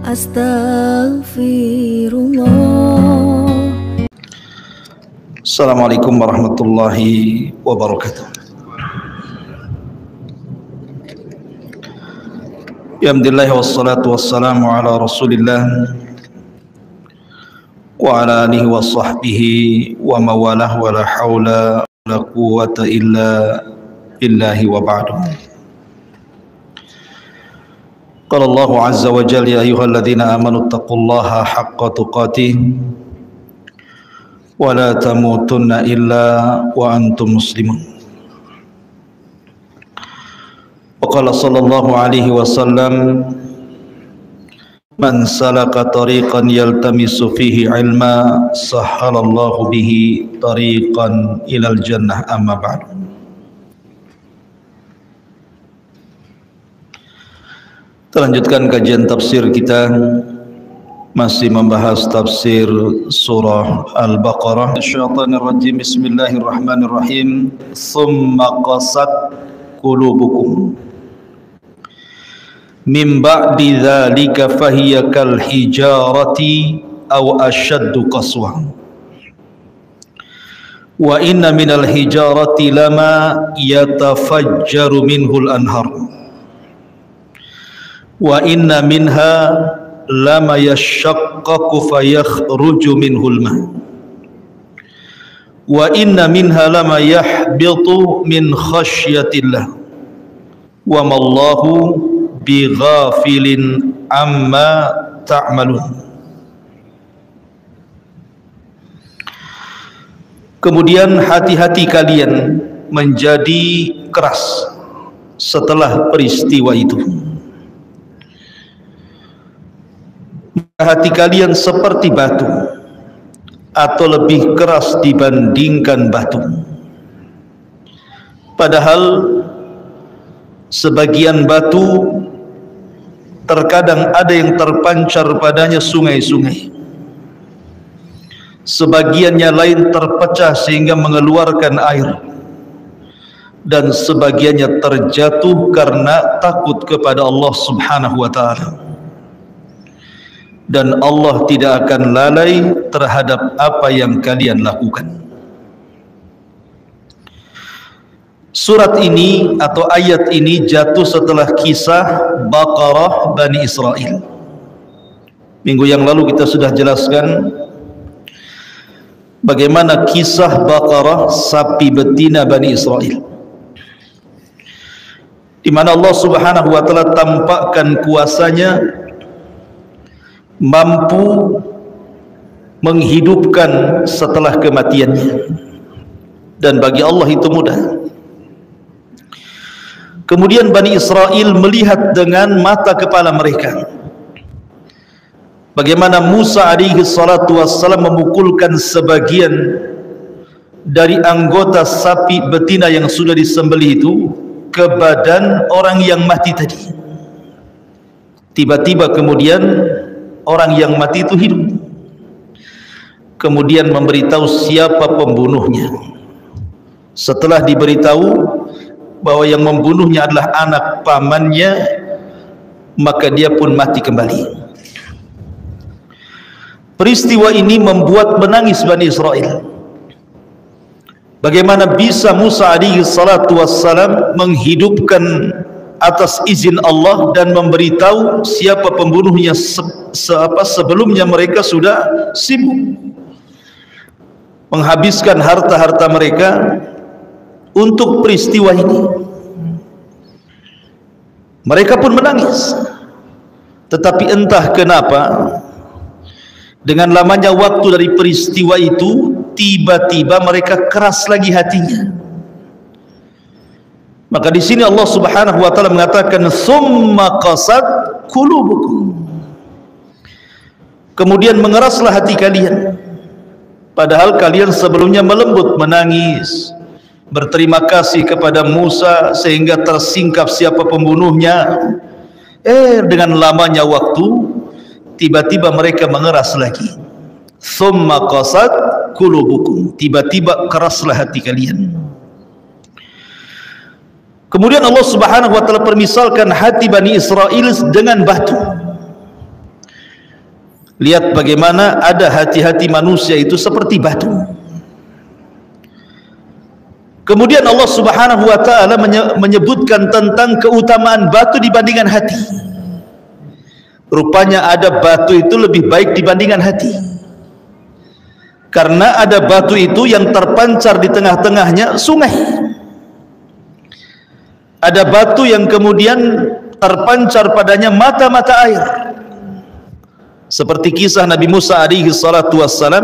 Astaghfirullah. Assalamualaikum warahmatullahi wabarakatuh. Alhamdulillah wassalatu wassalamu ala Rasulillah wa ala alihi wa sahbihi wa mawalah wa la hawla wa la quwwata illa billahi wa ba'du. Qala Allahu azza wa jalla ya ayyuhalladzina amanu taqullaha haqqa tuqatih wa la tamutunna illa wa antum muslimun. Wa qala sallallahu alaihi wasallam man salaka tariqan yaltamisu fihi ilma sahhalallahu bihi tariqan ilal jannah, amma ba'du. Kita lanjutkan kajian tafsir kita, masih membahas tafsir surah Al-Baqarah. Syaitanir rajim. Bismillahirrahmanirrahim. Tsumma qasat qulubukum min ba'di dzalika fahiya kal hijarati aw ashaddu qaswa wa inna minal hijarati lama yatafajjaru minhul anhar wa inna minha lama yashaqqaqu fayakhruju minhul ma wa inna minha lama yahbitu min khasyatillah wa mallahu bighafilin amma ta'malun. Kemudian hati-hati kalian menjadi keras setelah peristiwa itu. Hati kalian seperti batu atau lebih keras dibandingkan batu. Padahal sebagian batu terkadang ada yang terpancar padanya sungai-sungai, sebagiannya lain terpecah sehingga mengeluarkan air, dan sebagiannya terjatuh karena takut kepada Allah Subhanahu wa ta'ala. Dan Allah tidak akan lalai terhadap apa yang kalian lakukan. Surat ini atau ayat ini jatuh setelah kisah Baqarah Bani Israel. Minggu yang lalu kita sudah jelaskan bagaimana kisah Baqarah sapi betina Bani Israel, di mana Allah Subhanahu wa ta'ala tampakkan kuasanya mampu menghidupkan setelah kematiannya, dan bagi Allah itu mudah. Kemudian Bani Israel melihat dengan mata kepala mereka bagaimana Musa alaihi salatu wassalam memukulkan sebagian dari anggota sapi betina yang sudah disembelih itu ke badan orang yang mati tadi. Tiba-tiba kemudian orang yang mati itu hidup, kemudian memberitahu siapa pembunuhnya. Setelah diberitahu bahwa yang membunuhnya adalah anak pamannya, maka dia pun mati kembali. Peristiwa ini membuat menangis Bani Israel. Bagaimana bisa Musa alaihi salatu wassalam menghidupkan atas izin Allah dan memberitahu siapa pembunuhnya sebelumnya mereka sudah sibuk menghabiskan harta-harta mereka untuk peristiwa ini. Mereka pun menangis, tetapi entah kenapa dengan lamanya waktu dari peristiwa itu tiba-tiba mereka keras lagi hatinya. Maka di sini Allah Subhanahu wa ta'ala mengatakan summa qasat qulubukum, kemudian mengeraslah hati kalian, padahal kalian sebelumnya melembut, menangis, berterima kasih kepada Musa sehingga tersingkap siapa pembunuhnya. Dengan lamanya waktu tiba-tiba mereka mengeras lagi. Summa qasat qulubukum, tiba-tiba keraslah hati kalian. Kemudian Allah Subhanahu wa ta'ala permisalkan hati Bani Israel dengan batu. Lihat bagaimana ada hati-hati manusia itu seperti batu. Kemudian Allah Subhanahu wa taala menyebutkan tentang keutamaan batu dibandingkan hati. Rupanya ada batu itu lebih baik dibandingkan hati. Karena ada batu itu yang terpancar di tengah-tengahnya sungai. Ada batu yang kemudian terpancar padanya mata-mata air. Seperti kisah Nabi Musa alaihi salatu wassalam,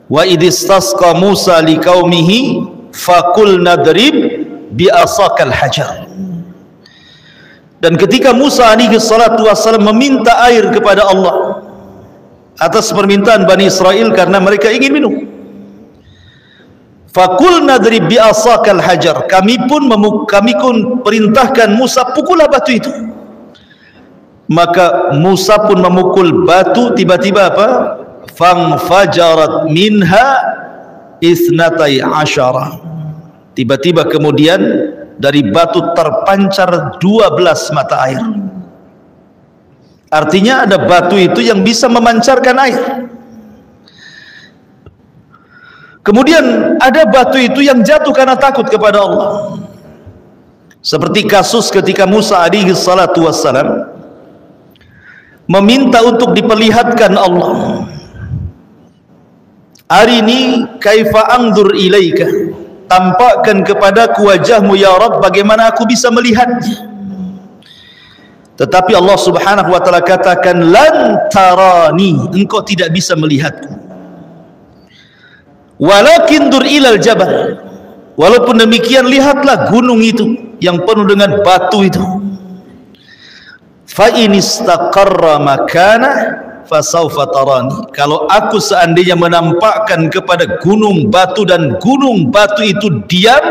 wa idistasqa Musa liqaumihi faqul nadrib bi asakal hajar. Dan ketika Musa alaihi salatu wassalam meminta air kepada Allah atas permintaan Bani Israel karena mereka ingin minum, faqul nadrib bi asakal hajar, kami pun perintahkan Musa pukullah batu itu. Maka Musa pun memukul batu, tiba-tiba apa? Fangfajarat minha isnatai asyara. Tiba-tiba kemudian dari batu terpancar 12 mata air. Artinya ada batu itu yang bisa memancarkan air. Kemudian ada batu itu yang jatuh karena takut kepada Allah. Seperti kasus ketika Musa alaihi salatu wassalam meminta untuk diperlihatkan Allah. Arini kaifa anzur ilaika, tampakkan kepadaku wajahmu ya Rabb, bagaimana aku bisa melihatnya. Tetapi Allah Subhanahu wa taala katakan, lan tarani, engkau tidak bisa melihatku. Walakin dur ilal jabal, walaupun demikian lihatlah gunung itu yang penuh dengan batu itu. Fa in istaqarra makana fasawfa tarani, kalau aku seandainya menampakkan kepada gunung batu dan gunung batu itu diam,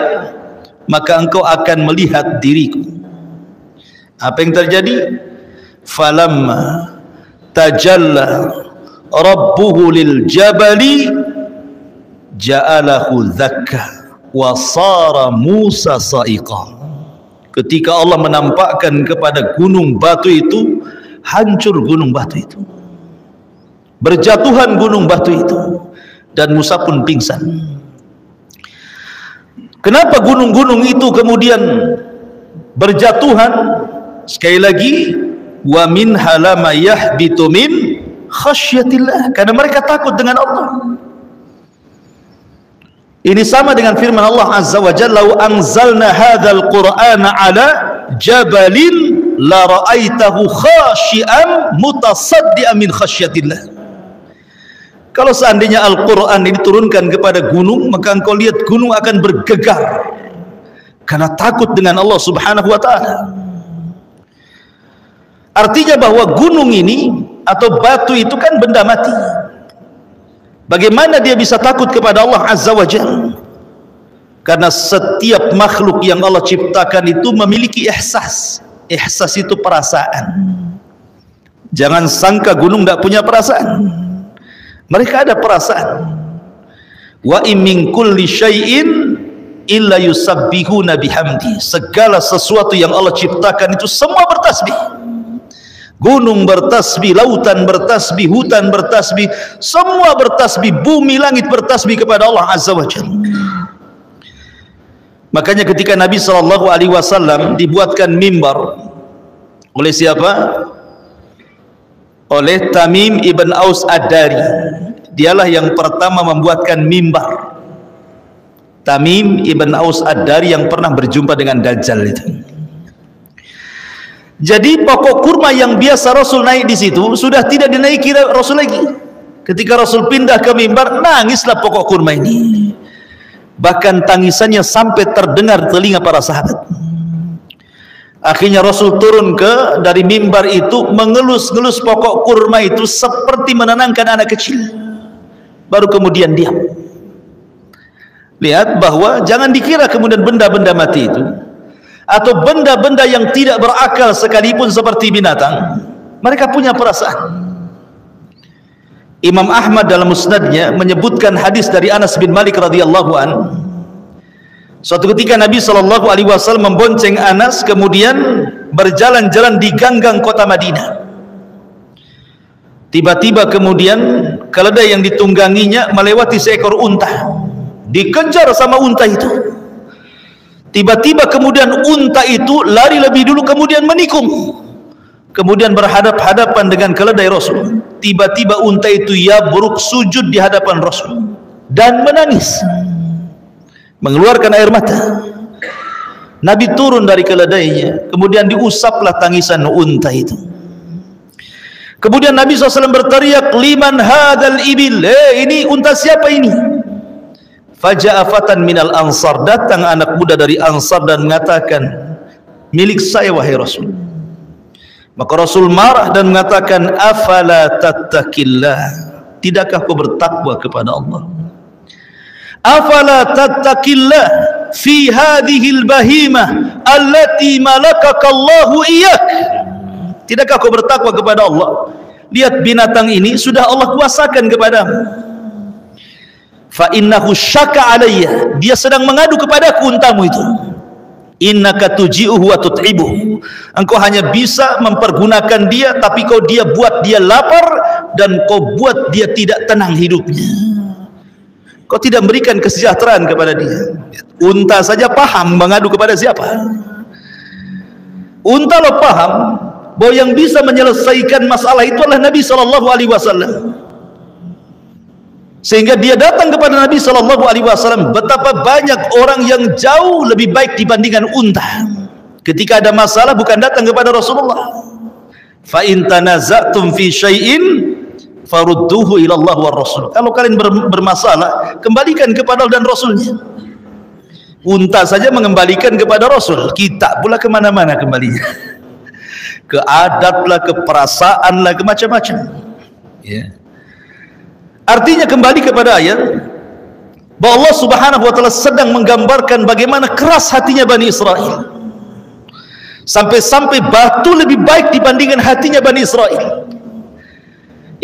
maka engkau akan melihat diriku. Apa yang terjadi? Falamma tajalla rabbuhu lil jabali ja'alahu dhakka wa sara Musa sa'iqa. Ketika Allah menampakkan kepada gunung batu itu, hancur gunung batu itu, berjatuhan gunung batu itu, dan Musa pun pingsan. Kenapa gunung-gunung itu kemudian berjatuhan? Sekali lagi, wa min halama yahbitu min khasyatillah, karena mereka takut dengan Allah. Ini sama dengan firman Allah Azza wa Jalla, "Lau anzalna hadzal Qur'ana 'ala jabalin la ra'aitahu khashi'an mutasaddian min khasyatillah." Kalau seandainya Al-Qur'an ini diturunkan kepada gunung, maka engkau lihat gunung akan bergegar karena takut dengan Allah Subhanahu wa taala. Artinya bahwa gunung ini atau batu itu kan benda mati. Bagaimana dia bisa takut kepada Allah Azza wa Jalla? Karena setiap makhluk yang Allah ciptakan itu memiliki ihsas. Ihsas itu perasaan. Jangan sangka gunung tidak punya perasaan. Mereka ada perasaan. Wa in min kulli syai'in illa yusabbihuna bihamdi. Segala sesuatu yang Allah ciptakan itu semua bertasbih. Gunung bertasbih, lautan bertasbih, hutan bertasbih, semua bertasbih, bumi langit bertasbih kepada Allah Azza wa Jalla. Makanya ketika Nabi SAW dibuatkan mimbar oleh siapa? Oleh Tamim ibn Aus Ad-Dari. Dialah yang pertama membuatkan mimbar. Tamim ibn Aus Ad-Dari yang pernah berjumpa dengan Dajjal itu. Jadi pokok kurma yang biasa Rasul naik di situ sudah tidak dinaiki Rasul lagi. Ketika Rasul pindah ke mimbar, nangislah pokok kurma ini. Bahkan tangisannya sampai terdengar telinga para sahabat. Akhirnya Rasul turun dari mimbar itu, mengelus-ngelus pokok kurma itu seperti menenangkan anak kecil. Baru kemudian diam. Lihat bahwa jangan dikira kemudian benda-benda mati itu atau benda-benda yang tidak berakal sekalipun seperti binatang, mereka punya perasaan. Imam Ahmad dalam musnadnya menyebutkan hadis dari Anas bin Malik radhiyallahu an. Suatu ketika Nabi SAW membonceng Anas, kemudian berjalan-jalan di ganggang kota Madinah. Tiba-tiba kemudian keledai yang ditungganginya melewati seekor unta, dikejar sama unta itu. Tiba-tiba kemudian unta itu lari lebih dulu, kemudian menikung, kemudian berhadap-hadapan dengan keledai Rasul. Tiba-tiba unta itu yabruk, sujud di hadapan Rasul dan menangis, mengeluarkan air mata. Nabi turun dari keledainya, kemudian diusaplah tangisan unta itu. Kemudian Nabi SAW berteriak, liman hadal ibil, ini unta siapa ini? Faja'a fatan minal ansar, datang anak muda dari Ansar dan mengatakan, milik saya wahai Rasul. Maka Rasul marah dan mengatakan, afala tattaqillah, tidakkah kau bertakwa kepada Allah? Afala tattaqillah fi hadhil bahimah allati malakaka Allahu iyyak, tidakkah kau bertakwa kepada Allah? Lihat binatang ini sudah Allah kuasakan kepadamu. Fa innahu syaka alayya, dia sedang mengadu kepadaku untamu itu. Innaka tuji'uhu wa tut'ibuhu, engkau hanya bisa mempergunakan dia, tapi kau buat dia lapar dan kau buat dia tidak tenang hidupnya. Kau tidak memberikan kesejahteraan kepada dia. Unta saja paham mengadu kepada siapa. Unta lo paham bahwa yang bisa menyelesaikan masalah itu adalah Nabi SAW. Sehingga dia datang kepada Nabi SAW. Betapa banyak orang yang jauh lebih baik dibandingkan unta. Ketika ada masalah bukan datang kepada Rasulullah. Fa in tanaza'tum fi syai'in farudduhu ila Allah war Rasul. Kalau kalian bermasalah, kembalikan kepada Allah dan Rasulnya. Unta saja mengembalikan kepada Rasul, kita pula kemana-mana kembalinya. Ke adat lah, ke perasaan lah, ke macam-macam. Ya. Artinya kembali kepada ayat bahwa Allah Subhanahu wa taala sedang menggambarkan bagaimana keras hatinya Bani Israel. Sampai-sampai batu lebih baik dibandingkan hatinya Bani Israel.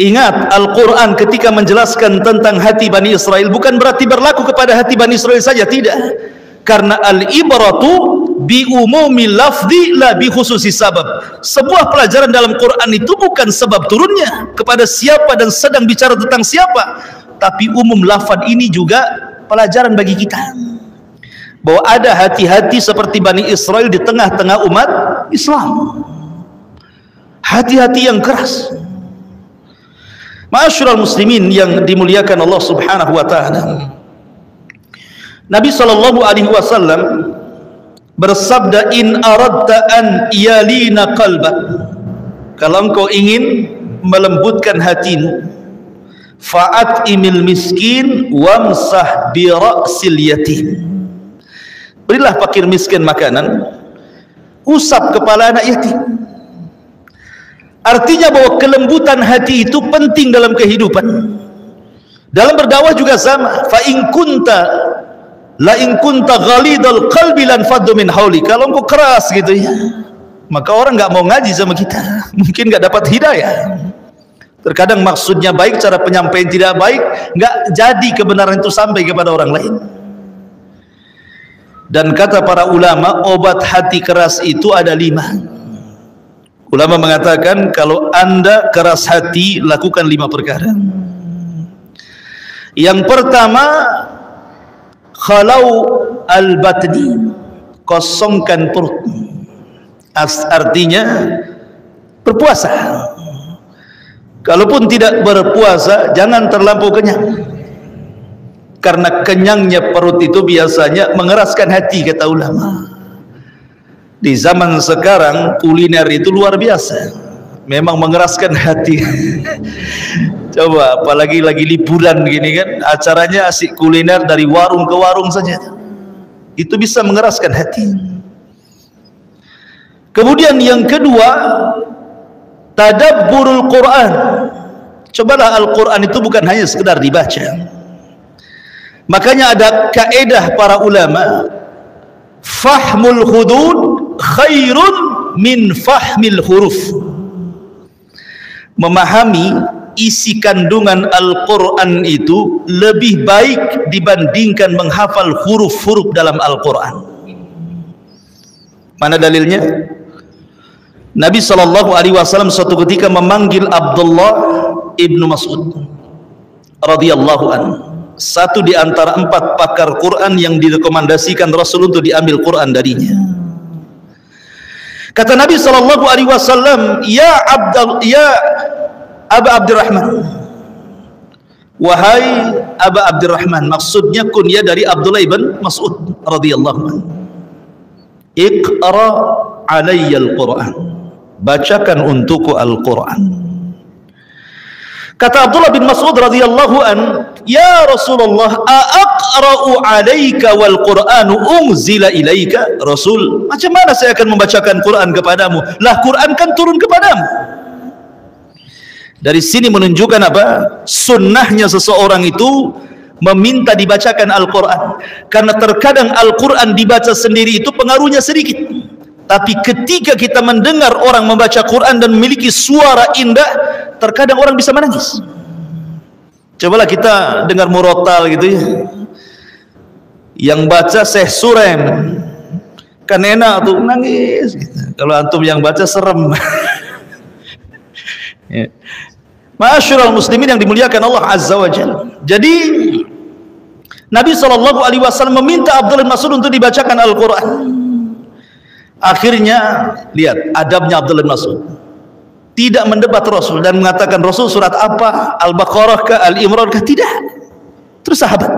Ingat, Al-Quran ketika menjelaskan tentang hati Bani Israel bukan berarti berlaku kepada hati Bani Israel saja, tidak. Karena al-ibratu bi umumi lafzi la bi khususi sabab. Sebuah pelajaran dalam Quran itu bukan sebab turunnya kepada siapa dan sedang bicara tentang siapa, tapi umum lafaz ini juga pelajaran bagi kita bahwa ada hati-hati seperti Bani Israel di tengah-tengah umat Islam, hati-hati yang keras. Ma'asyiral muslimin yang dimuliakan Allah Subhanahu wa taala, Nabi SAW bersabda, in aradta an yalina qalbak, kalau engkau ingin melembutkan hatimu, fa'at'imil miskin wamsah bi ra'sil yatim, berilah fakir miskin makanan, usap kepala anak yatim. Artinya bahwa kelembutan hati itu penting dalam kehidupan. Dalam berdakwah juga sama. Fa in kunta ghalidal qalbi lan faddu min hauli, kalau engkau keras gitu ya, maka orang enggak mau ngaji sama kita, mungkin enggak dapat hidayah. Terkadang maksudnya baik, cara penyampaian tidak baik, enggak jadi kebenaran itu sampai kepada orang lain. Dan kata para ulama, obat hati keras itu ada 5. Ulama mengatakan kalau anda keras hati, lakukan 5 perkara. Yang pertama, khalau al-batni, kosongkan perut. Artinya berpuasa. Kalaupun tidak berpuasa, jangan terlampau kenyang, karena kenyangnya perut itu biasanya mengeraskan hati, kata ulama. Di zaman sekarang kuliner itu luar biasa, memang mengeraskan hati. Coba apalagi lagi liburan gini kan, acaranya asik kuliner dari warung ke warung saja, itu bisa mengeraskan hati. Kemudian yang kedua, tadabburul Quran. Cobalah Al-Quran itu bukan hanya sekedar dibaca. Makanya ada kaedah para ulama, fahmul hudud khairun min fahmil huruf. Memahami isi kandungan Al-Quran itu lebih baik dibandingkan menghafal huruf-huruf dalam Al-Quran. Mana dalilnya? Nabi SAW suatu ketika memanggil Abdullah Ibnu Mas'ud radhiyallahu anhu, satu di antara 4 pakar Quran yang direkomendasikan Rasul untuk diambil Quran darinya. Kata Nabi sallallahu alaihi wasallam, ya Aba Abdurrahman, wahai Aba Abdurrahman, maksudnya kunyah dari Abdullah ibn Mas'ud radhiyallahu anhu. Iqra alayya al-Quran, bacakan untukku Al-Quran. Kata Abdullah bin Mas'ud radhiyallahu an, ya Rasulullah, aqra'u 'alaika wal Qur'anu unzila ilaika? Rasul, macam mana saya akan membacakan Quran kepadamu? Lah Quran kan turun kepadamu. Dari sini menunjukkan apa? Sunnahnya seseorang itu meminta dibacakan Al-Quran, karena terkadang Al-Quran dibaca sendiri itu pengaruhnya sedikit, tapi ketika kita mendengar orang membaca Quran dan memiliki suara indah, terkadang orang bisa menangis. Cobalah kita dengar murotal gitu ya, yang baca Syekh Surem kan enak tuh, nangis gitu. Kalau antum yang baca serem. Ya. Ma'asyiral muslimin yang dimuliakan Allah Azza wa Jalla. Jadi Nabi SAW meminta Abdullah bin Mas'ud untuk dibacakan Al-Quran. Akhirnya lihat adabnya Abdullah bin Mas'ud, tidak mendebat Rasul dan mengatakan Rasul surat apa, Al-Baqarah kah, Al-Imran kah, tidak. Terus sahabat,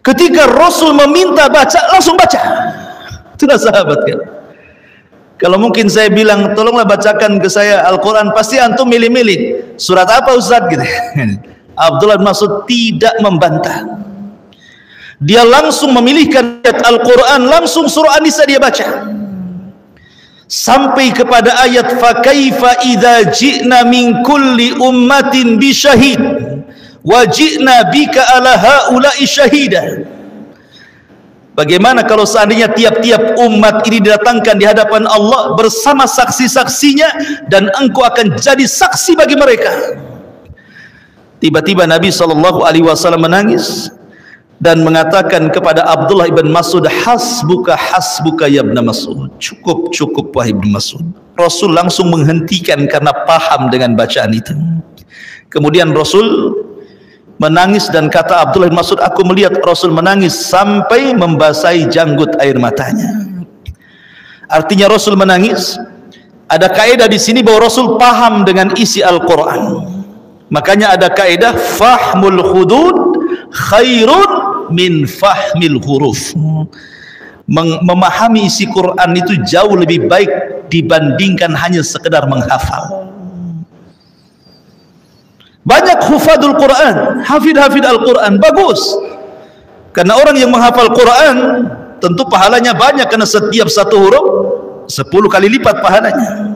ketika Rasul meminta baca, langsung baca. Itulah sahabat kan. Kalau mungkin saya bilang tolonglah bacakan ke saya Al-Quran, pasti antum milih-milih surat apa Ustaz gitu. Abdullah bin Mas'ud tidak membantah, dia langsung memilihkan ayat Al-Quran, langsung surah An-Nisa dia baca sampai kepada ayat fa kaifa idza ji'na min kulli ummatin bi syahid wa ji'na bika ala haula'i syahida. Bagaimana kalau seandainya tiap-tiap umat ini didatangkan di hadapan Allah bersama saksi-saksinya dan engkau akan jadi saksi bagi mereka. Tiba-tiba Nabi SAW menangis dan mengatakan kepada Abdullah ibn Mas'ud, hasbuka hasbuka ya ibn Mas'ud, cukup cukup wahai ibn Mas'ud. Rasul langsung menghentikan karena paham dengan bacaan itu. Kemudian Rasul menangis dan kata Abdullah bin Mas'ud, aku melihat Rasul menangis sampai membasahi janggut air matanya. Artinya Rasul menangis. Ada kaidah di sini bahwa Rasul paham dengan isi Al-Quran. Makanya ada kaidah fahmul hudud khairun min fahmil huruf. Memahami isi Quran itu jauh lebih baik dibandingkan hanya sekedar menghafal. Banyak hufadul Quran, hafid Al-Quran, bagus. Karena orang yang menghafal Quran tentu pahalanya banyak, karena setiap satu huruf 10 kali lipat pahalanya.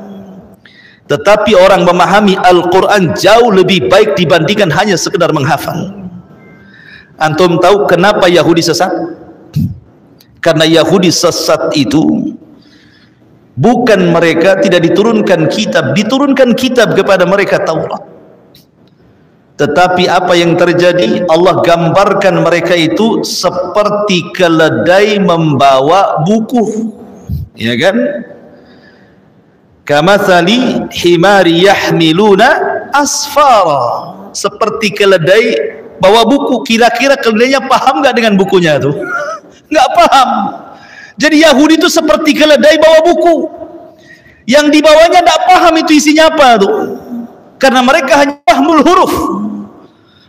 Tetapi orang memahami Al-Quran jauh lebih baik dibandingkan hanya sekedar menghafal. Antum tahu kenapa Yahudi sesat? Karena Yahudi sesat itu bukan mereka tidak diturunkan kitab kepada mereka Taurat. Tetapi apa yang terjadi? Allah gambarkan mereka itu seperti keledai membawa buku, ya kan? Kamathali himari yahmiluna asfara, seperti keledai bawa buku. Kira-kira keledainya paham nggak dengan bukunya tuh? Nggak paham. Jadi Yahudi itu seperti keledai bawa buku, yang dibawanya nggak paham itu isinya apa tuh, karena mereka hanya fahmul huruf,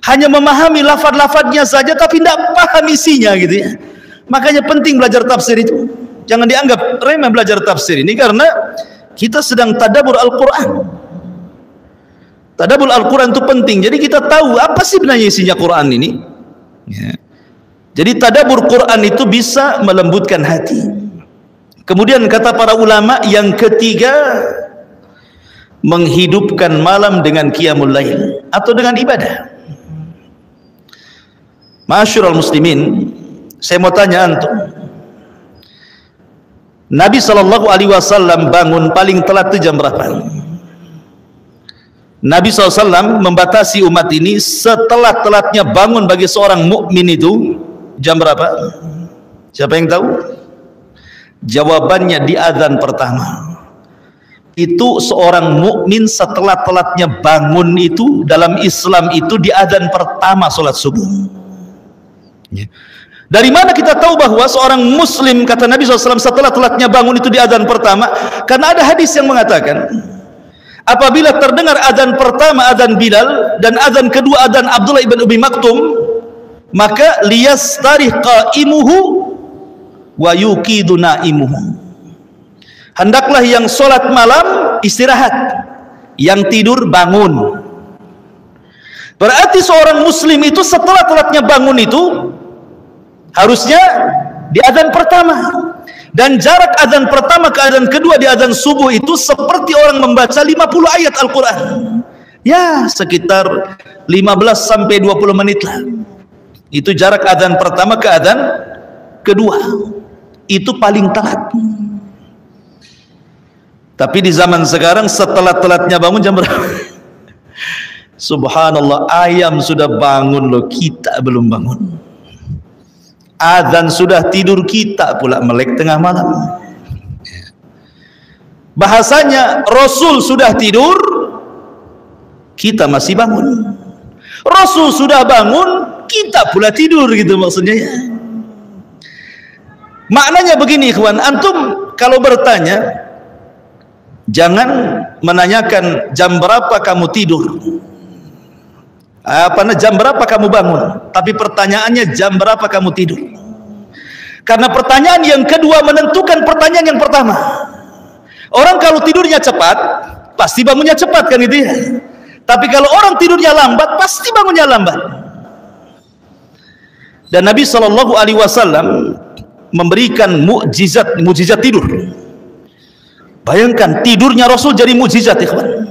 hanya memahami lafaz-lafaznya saja tapi tidak paham isinya gitu ya. Makanya penting belajar tafsir itu. Jangan dianggap remeh belajar tafsir ini, karena kita sedang tadabbur Al-Quran. Tadabbur Al-Quran itu penting. Jadi kita tahu apa sih sebenarnya isinya Quran ini ya. Jadi tadabbur Quran itu bisa melembutkan hati. Kemudian kata para ulama yang ketiga, menghidupkan malam dengan qiyamul lail atau dengan ibadah. Ma'asyiral muslimin, saya mau tanya antum, Nabi SAW bangun paling telat itu jam berapa? Nabi SAW membatasi umat ini setelat-telatnya bangun bagi seorang mukmin itu jam berapa? Siapa yang tahu? Jawabannya di azan pertama. Itu seorang mukmin setelah telatnya bangun itu dalam Islam itu di adzan pertama salat subuh. Ya. Dari mana kita tahu bahwa seorang muslim, kata Nabi SAW, setelah telatnya bangun itu di adzan pertama? Karena ada hadis yang mengatakan apabila terdengar adzan pertama adzan Bilal dan adzan kedua adzan Abdullah ibn Umi Maktum, maka liyastarih qaimuhu wa yuqidu naimuhu. Hendaklah yang sholat malam istirahat, yang tidur bangun. Berarti seorang muslim itu setelah telatnya bangun itu harusnya di adzan pertama, dan jarak adzan pertama ke adzan kedua di adzan subuh itu seperti orang membaca 50 ayat Al-Quran. Ya, sekitar 15 sampai 20 menit lah. Itu jarak adzan pertama ke adzan kedua. Itu paling telat. Tapi di zaman sekarang setelah telatnya bangun jam berapa? Subhanallah, ayam sudah bangun loh, kita belum bangun. Azan sudah tidur, kita pula melek tengah malam. Bahasanya Rasul sudah tidur, kita masih bangun. Rasul sudah bangun, kita pula tidur, gitu maksudnya ya. Maknanya begini ikhwan, antum kalau bertanya jangan menanyakan jam berapa kamu tidur, jam berapa kamu bangun, tapi pertanyaannya jam berapa kamu tidur. Karena pertanyaan yang kedua menentukan pertanyaan yang pertama. Orang kalau tidurnya cepat pasti bangunnya cepat, kan gitu ya. Tapi kalau orang tidurnya lambat pasti bangunnya lambat. Dan Nabi SAW memberikan mukjizat tidur. Bayangkan tidurnya Rasul jadi mukjizat, ikhwan.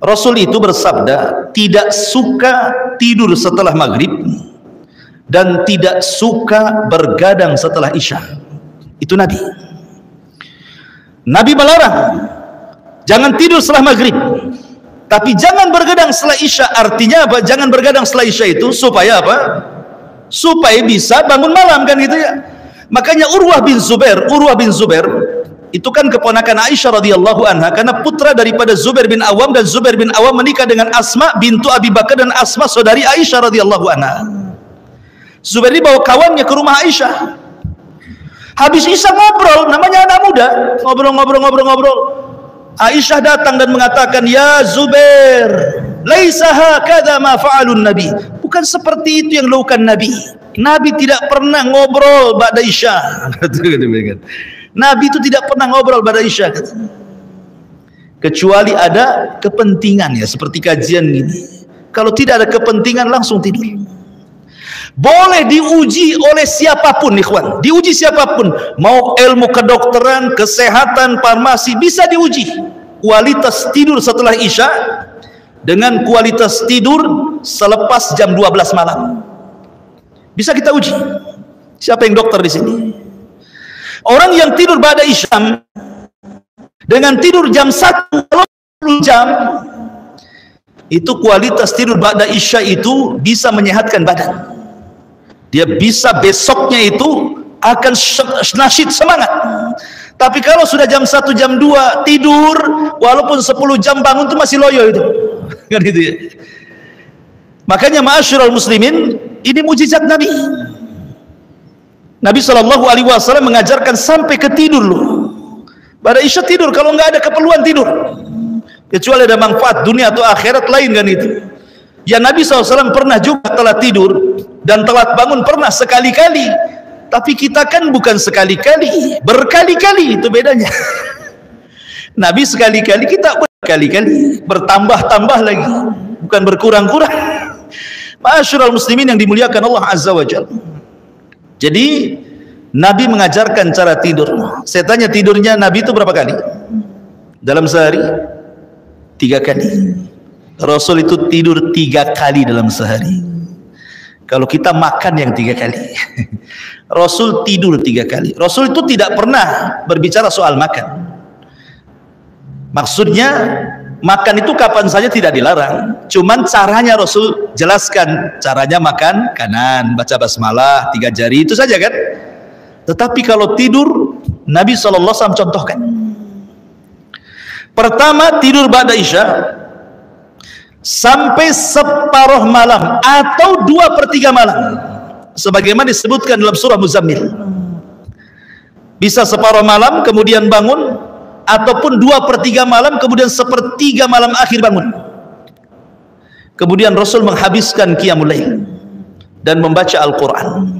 Rasul itu bersabda tidak suka tidur setelah maghrib dan tidak suka bergadang setelah isya. Itu Nabi. Nabi melarang jangan tidur setelah maghrib, tapi jangan bergadang setelah isya. Artinya apa? Jangan bergadang setelah isya itu supaya apa? Supaya bisa bangun malam, kan gitu ya. Makanya Urwah bin Zubair itu kan keponakan Aisyah radhiyallahu anha, karena putra daripada Zubair bin Awam, dan Zubair bin Awam menikah dengan Asma bintu Abi Bakar, dan Asma saudari Aisyah radhiyallahu anha. Zubair ini bawa kawannya ke rumah Aisyah. Habis isya ngobrol, namanya anak muda, ngobrol. Aisyah datang dan mengatakan, "Ya Zubair, laisa hakadha ma fa'alun nabi." Bukan seperti itu yang dilakukan Nabi. Nabi tidak pernah ngobrol ba'da isya. Nabi itu tidak pernah ngobrol pada isya, kecuali ada kepentingan, ya seperti kajian gini. Kalau tidak ada kepentingan langsung tidur. Boleh diuji oleh siapapun, ikhwan. Diuji siapapun, mau ilmu kedokteran, kesehatan, farmasi, bisa diuji kualitas tidur setelah isya dengan kualitas tidur selepas jam 12 malam. Bisa kita uji. Siapa yang dokter di sini? Orang yang tidur ba'da isya dengan tidur jam 1 jam, itu kualitas tidur ba'da isya itu bisa menyehatkan badan. Dia bisa besoknya itu akan nasyid, semangat. Tapi kalau sudah jam 1 jam 2 tidur, walaupun 10 jam bangun itu masih loyo itu. Kan gitu ya. Makanya ma'asyiral muslimin, ini mukjizat Nabi. Nabi SAW mengajarkan sampai ke tidur loh. Pada isya tidur, kalau nggak ada keperluan tidur. Kecuali ada manfaat dunia atau akhirat lain, kan itu. Ya Nabi SAW pernah juga telat tidur dan telat bangun, pernah sekali-kali. Tapi kita kan bukan sekali-kali, berkali-kali, itu bedanya. Nabi sekali-kali, kita berkali-kali, bertambah-tambah lagi, bukan berkurang-kurang. Ma'asyiral muslimin yang dimuliakan Allah Azza wa Jalla. Jadi Nabi mengajarkan cara tidur. Saya tanya, tidurnya Nabi itu berapa kali dalam sehari? 3 kali. Rasul itu tidur 3 kali dalam sehari. Kalau kita makan yang 3 kali. Rasul tidur 3 kali. Rasul itu tidak pernah berbicara soal makan. Maksudnya makan itu kapan saja tidak dilarang. Cuman caranya Rasul jelaskan. Caranya makan kanan, baca basmalah 3 jari, itu saja kan. Tetapi kalau tidur, Nabi SAW contohkan. Pertama, tidur ba'da isya sampai separuh malam atau 2/3 malam, sebagaimana disebutkan dalam surah Muzammil. Bisa separuh malam kemudian bangun, ataupun 2/3 malam kemudian 1/3 malam akhir bangun. Kemudian Rasul menghabiskan qiyamul lail dan membaca Al-Quran.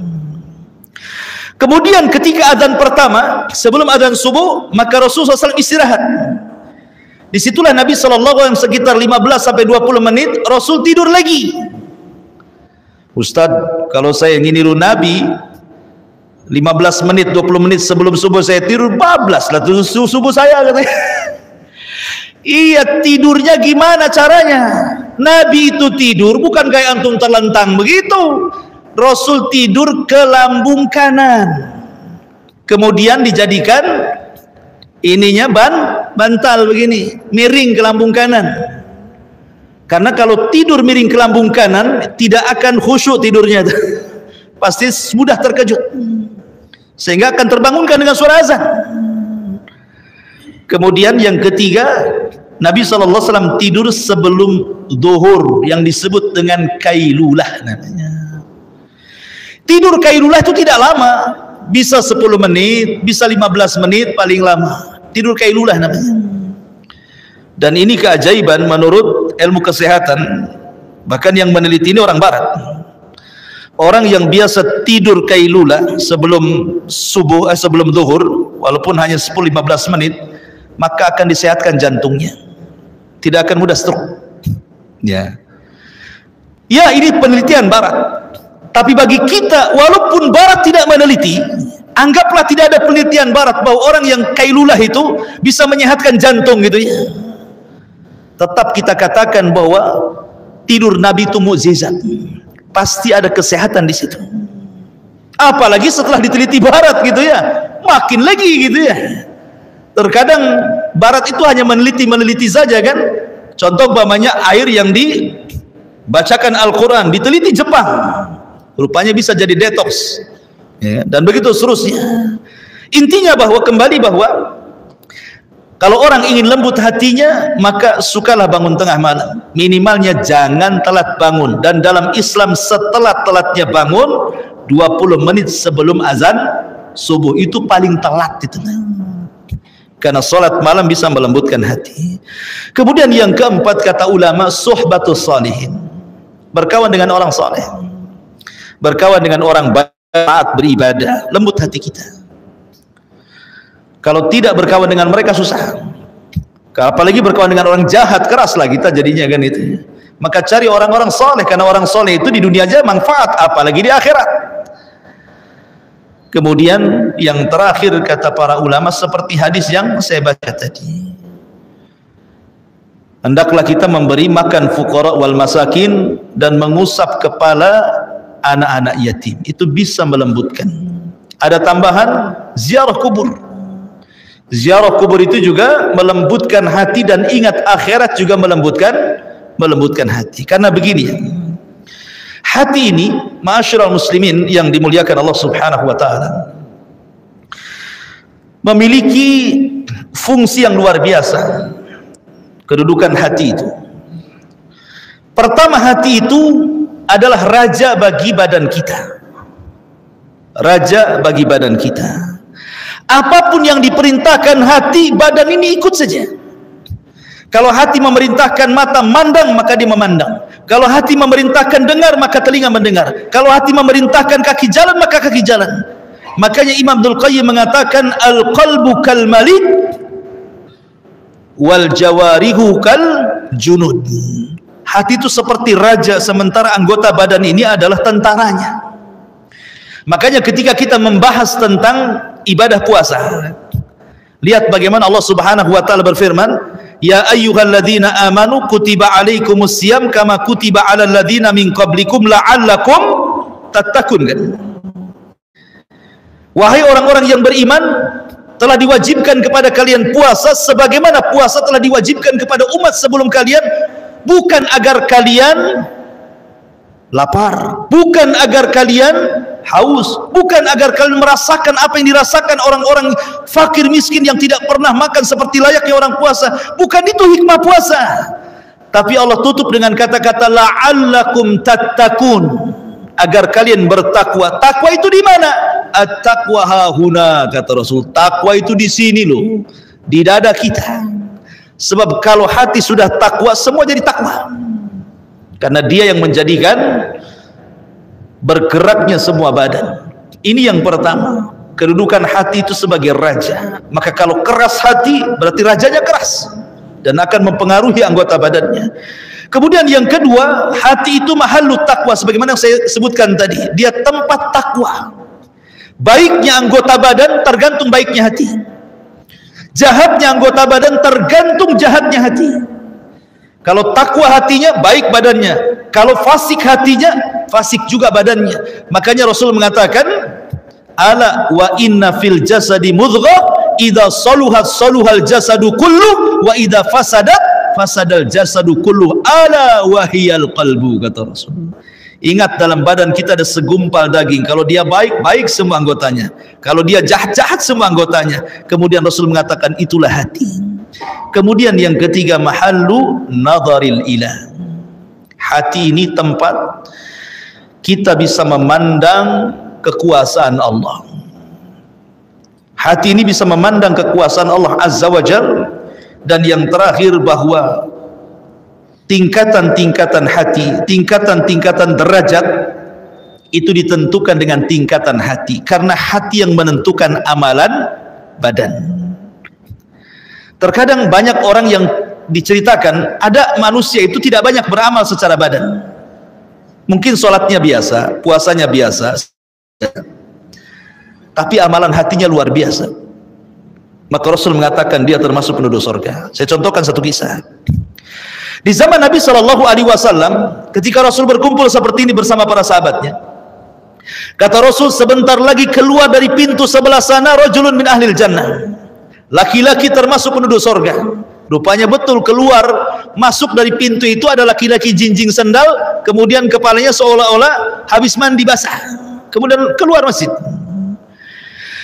Kemudian ketika azan pertama sebelum azan subuh, maka Rasul SAW istirahat. Disitulah Nabi SAW sekitar 15-20 menit Rasul tidur lagi. Ustaz, kalau saya ingin niru Nabi 15 menit 20 menit sebelum subuh saya tidur, bablas lah subuh saya, katanya. Iya, tidurnya gimana caranya? Nabi itu tidur bukan kayak antum terlentang begitu. Rasul tidur ke lambung kanan, kemudian dijadikan ininya bantal begini, miring ke lambung kanan. Karena kalau tidur miring ke lambung kanan tidak akan khusyuk tidurnya, pasti mudah terkejut, sehingga akan terbangunkan dengan suara azan. Kemudian yang ketiga, Nabi SAW tidur sebelum zuhur yang disebut dengan kailulah namanya. Tidur kailulah itu tidak lama, bisa 10 menit, bisa 15 menit paling lama. Tidur kailulah namanya. Dan ini keajaiban menurut ilmu kesehatan, bahkan yang meneliti ini orang barat. Orang yang biasa tidur kailulah sebelum subuh, sebelum zuhur, walaupun hanya 10-15 menit, maka akan disehatkan jantungnya, tidak akan mudah stroke. Ya, ini penelitian barat. Tapi bagi kita, walaupun barat tidak meneliti, anggaplah tidak ada penelitian barat bahwa orang yang kailulah itu bisa menyehatkan jantung gitu ya. Tetap kita katakan bahwa tidur Nabi itu mukjizat. Pasti ada kesehatan di situ. Apalagi setelah diteliti barat gitu ya, makin lagi gitu ya. Terkadang barat itu hanya meneliti saja kan. Contoh umpamanya air yang dibacakan Al-Quran diteliti Jepang, rupanya bisa jadi detox ya, dan begitu seterusnya. Intinya bahwa kalau orang ingin lembut hatinya, maka sukalah bangun tengah malam, minimalnya jangan telat bangun. Dan dalam Islam setelat-telatnya bangun 20 menit sebelum azan subuh, itu paling telat itu. Karena sholat malam bisa melembutkan hati. Kemudian yang keempat, kata ulama, suhbatus salihin, berkawan dengan orang saleh, berkawan dengan orang taat beribadah, lembut hati kita. Kalau tidak berkawan dengan mereka susah. Apalagi berkawan dengan orang jahat, keras lah kita jadinya kan itu. Maka cari orang-orang saleh, karena orang saleh itu di dunia aja manfaat, apalagi di akhirat. Kemudian yang terakhir kata para ulama, seperti hadis yang saya baca tadi, hendaklah kita memberi makan fuqara wal masakin dan mengusap kepala anak-anak yatim, itu bisa melembutkan. Ada tambahan, ziarah kubur. Ziarah kubur itu juga melembutkan hati, dan ingat akhirat juga melembutkan hati. Karena begini, hati ini, ma'asyiral muslimin yang dimuliakan Allah Subhanahu wa taala, memiliki fungsi yang luar biasa. Kedudukan hati itu, pertama, hati itu adalah raja bagi badan kita. Raja bagi badan kita. Apapun yang diperintahkan hati, badan ini ikut saja. Kalau hati memerintahkan mata mandang, maka dia memandang. Kalau hati memerintahkan dengar, maka telinga mendengar. Kalau hati memerintahkan kaki jalan, maka kaki jalan. Makanya Imam Abdul Qayyim mengatakan, al-qalbu kal malik wal jawarihu kal junud. Hati itu seperti raja, sementara anggota badan ini adalah tentaranya. Makanya ketika kita membahas tentang ibadah puasa, lihat bagaimana Allah Subhanahu wa taala berfirman, ya ayyuhalladzina amanu kutiba alaikumus siyam kama kutiba alal ladzina min qablikum la'allakum tattaqun. Wahai orang-orang yang beriman, telah diwajibkan kepada kalian puasa sebagaimana puasa telah diwajibkan kepada umat sebelum kalian, bukan agar kalian lapar, bukan agar kalian haus, bukan agar kalian merasakan apa yang dirasakan orang-orang fakir miskin yang tidak pernah makan seperti layaknya orang puasa. Bukan itu hikmah puasa. Tapi Allah tutup dengan kata-kata la'allakum tattaqun, agar kalian bertakwa. Takwa itu di mana? At-taqwa hahuna, kata Rasul. Takwa itu di sini loh, di dada kita. Sebab kalau hati sudah takwa, semua jadi takwa. Karena dia yang menjadikan bergeraknya semua badan. Ini yang pertama, kedudukan hati itu sebagai raja. Maka kalau keras hati, berarti rajanya keras dan akan mempengaruhi anggota badannya. Kemudian yang kedua, hati itu mahallut takwa, sebagaimana yang saya sebutkan tadi, dia tempat takwa. Baiknya anggota badan tergantung baiknya hati, jahatnya anggota badan tergantung jahatnya hati. Kalau takwa hatinya, baik badannya. Kalau fasik hatinya, fasik juga badannya. Makanya Rasul mengatakan, ala wa inna fil jasadi mudghah idza saluhat saluhal jasadu kullu wa idza fasadat fasadal jasadu kullu ala wahiyal qalbu, kata Rasul. Ingat, dalam badan kita ada segumpal daging. Kalau dia baik, baik semua anggotanya. Kalau dia jahat, jahat semua anggotanya. Kemudian Rasul mengatakan itulah hati. Kemudian yang ketiga, mahallu nadharil ilah. Hati ini tempat kita bisa memandang kekuasaan Allah. Hati ini bisa memandang kekuasaan Allah Azza wa Jalla. Dan yang terakhir, bahwa tingkatan-tingkatan hati, tingkatan-tingkatan derajat itu ditentukan dengan tingkatan hati, karena hati yang menentukan amalan badan. Terkadang banyak orang yang diceritakan, ada manusia itu tidak banyak beramal secara badan, mungkin sholatnya biasa, puasanya biasa, tapi amalan hatinya luar biasa. Maka Rasul mengatakan dia termasuk penduduk surga. Saya contohkan satu kisah. Di zaman Nabi SAW, ketika Rasul berkumpul seperti ini bersama para sahabatnya, kata Rasul, sebentar lagi keluar dari pintu sebelah sana rajulun min ahlil jannah, laki-laki termasuk penduduk surga. Rupanya betul, keluar masuk dari pintu itu ada laki-laki jinjing sendal, kemudian kepalanya seolah-olah habis mandi basah, kemudian keluar masjid.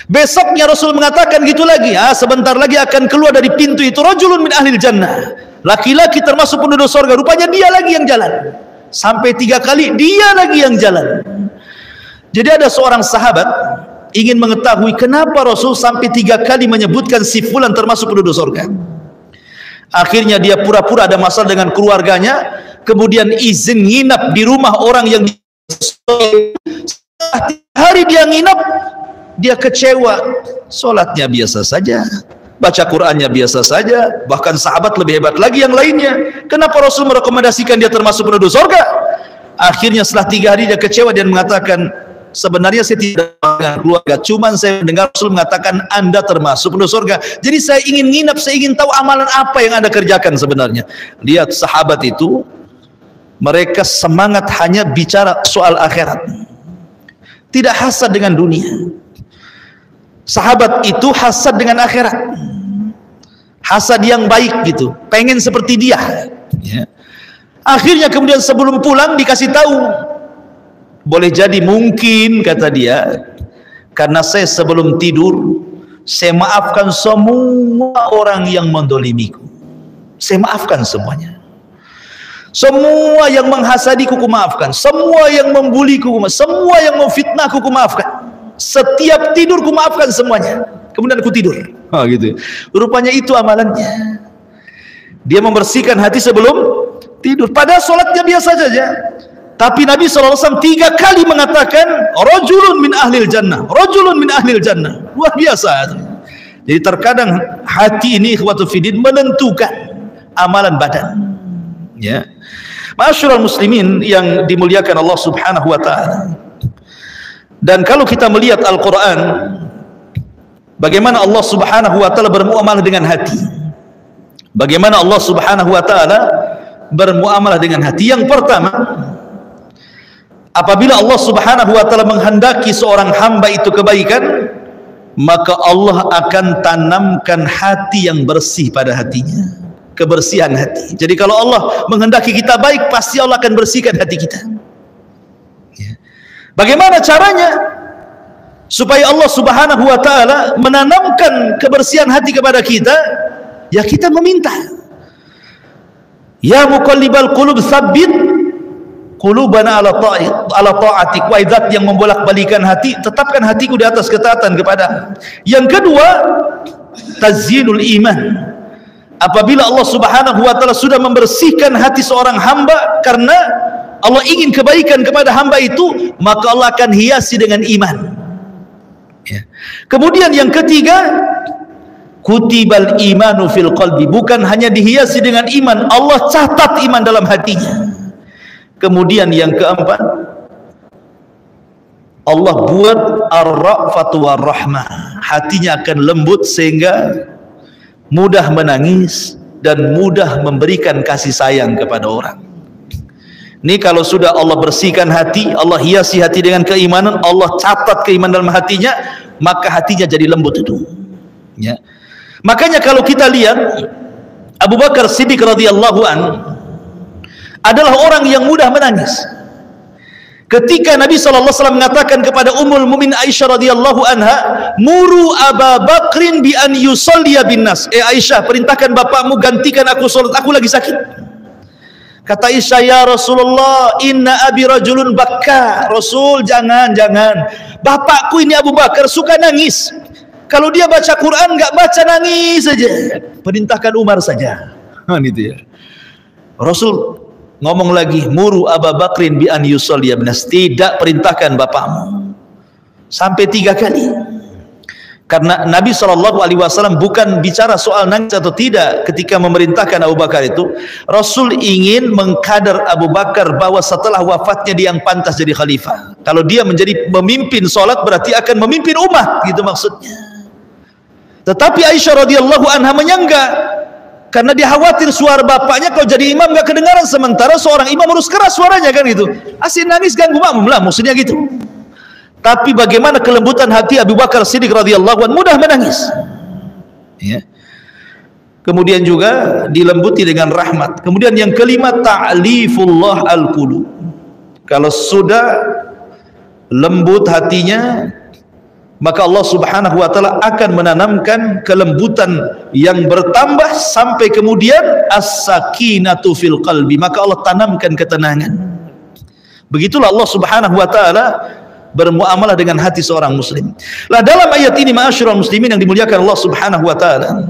Besoknya Rasul mengatakan gitu lagi, sebentar lagi akan keluar dari pintu itu rajulun min ahlil jannah, laki-laki termasuk penduduk surga. Rupanya dia lagi yang jalan. Sampai 3 kali dia lagi yang jalan. Jadi ada seorang sahabat ingin mengetahui kenapa Rasul sampai 3 kali menyebutkan si fulan termasuk penduduk surga. Akhirnya dia pura-pura ada masalah dengan keluarganya, kemudian izin nginap di rumah orang yang hari dia nginap, dia kecewa, sholatnya biasa saja, baca Qur'annya biasa saja, bahkan sahabat lebih hebat lagi yang lainnya. Kenapa Rasul merekomendasikan dia termasuk penduduk surga? Akhirnya setelah 3 hari dia kecewa dan mengatakan, sebenarnya saya tidak dengan keluarga, cuman saya mendengar Rasul mengatakan Anda termasuk penduduk surga. Jadi saya ingin nginap, saya ingin tahu amalan apa yang Anda kerjakan sebenarnya. Lihat sahabat itu, mereka semangat hanya bicara soal akhirat, tidak hasad dengan dunia. Sahabat itu hasad dengan akhirat, hasad yang baik gitu, pengen seperti dia ya. Akhirnya kemudian sebelum pulang dikasih tahu, boleh jadi mungkin, kata dia, karena saya sebelum tidur saya maafkan semua orang yang mendolimiku, saya maafkan semuanya. Semua yang menghasadiku ku maafkan, semua yang membuliku, semua yang memfitnahku ku maafkan. Setiap tidur ku maafkan semuanya. Kemudian aku tidur. Gitu. Rupanya itu amalannya. Dia membersihkan hati sebelum tidur. Padahal sholatnya biasa saja. Tapi Nabi SAW 3 kali mengatakan rajulun min ahlil jannah, rajulun min ahlil jannah. Luar biasa. Jadi terkadang hati ini ikhwatu fiddin menentukan amalan badan. Ya. Ma'asyiral muslimin yang dimuliakan Allah Subhanahu wa taala. Dan kalau kita melihat Al-Quran, bagaimana Allah Subhanahu wa ta'ala bermuamalah dengan hati, bagaimana Allah Subhanahu wa ta'ala bermuamalah dengan hati. Yang pertama, apabila Allah Subhanahu wa ta'ala menghendaki seorang hamba itu kebaikan, maka Allah akan tanamkan hati yang bersih pada hatinya, kebersihan hati. Jadi kalau Allah menghendaki kita baik, pasti Allah akan bersihkan hati kita. Bagaimana caranya? supaya Allah Subhanahu wa taala menanamkan kebersihan hati kepada kita, ya kita meminta. Ya muqallibal qulub tsabbit qulubana ala ta'atik. Wahai zat yang membolak-balikan hati, tetapkan hatiku di atas ketaatan kepada. Yang kedua, tazyinul iman. Apabila Allah Subhanahu wa taala sudah membersihkan hati seorang hamba karena Allah ingin kebaikan kepada hamba itu, maka Allah akan hiasi dengan iman. Ya. Kemudian yang ketiga, kutibal imanu fil qalbi. Bukan hanya dihiasi dengan iman, Allah catat iman dalam hatinya. Kemudian yang keempat, Allah buat ar-ra'fatu war-rahmah. Hatinya akan lembut sehingga mudah menangis dan mudah memberikan kasih sayang kepada orang. Ini kalau sudah Allah bersihkan hati, Allah hiasi hati dengan keimanan, Allah catat keimanan dalam hatinya, maka hatinya jadi lembut itu. Ya. Makanya kalau kita lihat Abu Bakar Siddiq radhiyallahu anhu adalah orang yang mudah menangis. Ketika Nabi SAW mengatakan kepada Ummul Mukminin Aisyah radhiyallahu anha, "Muru Abu Bakrin bi an yusalliya bin nas." Aisyah, perintahkan bapakmu gantikan aku salat, aku lagi sakit. Kata Aisyah, "Ya Rasulullah, inna abi rajulun bakka." Rasul, jangan. Bapakku ini Abu Bakar suka nangis. Kalau dia baca Quran enggak baca nangis saja. Perintahkan Umar saja. Gitu ya. Rasul ngomong lagi, "Muru Abu Bakrin bi an yusalliya bin nas." Tidak, perintahkan bapakmu. Sampai 3 kali. Karena Nabi SAW bukan bicara soal nangis atau tidak ketika memerintahkan Abu Bakar itu. Rasul ingin mengkadar Abu Bakar bahwa setelah wafatnya dia yang pantas jadi khalifah. Kalau dia menjadi pemimpin solat berarti akan memimpin umat, gitu maksudnya. Tetapi Aisyah radhiyallahu anha menyangga, karena dia khawatir suara bapaknya kalau jadi imam gak kedengaran, sementara seorang imam harus keras suaranya kan gitu. Asyik nangis ganggu makmum lah, maksudnya gitu. Tapi bagaimana kelembutan hati Abu Bakar Siddiq radhiyallahu anhu, mudah menangis. Ya. Kemudian juga dilembuti dengan rahmat. Kemudian yang kelima, ta'lifullah al-qulub. Kalau sudah lembut hatinya, maka Allah Subhanahu wa taala akan menanamkan kelembutan yang bertambah sampai kemudian as-sakinatu fil qalbi. Maka Allah tanamkan ketenangan. Begitulah Allah Subhanahu wa taala bermuamalah dengan hati seorang muslim. Lah dalam ayat ini ma'asyiral muslimin yang dimuliakan Allah Subhanahu wa taala,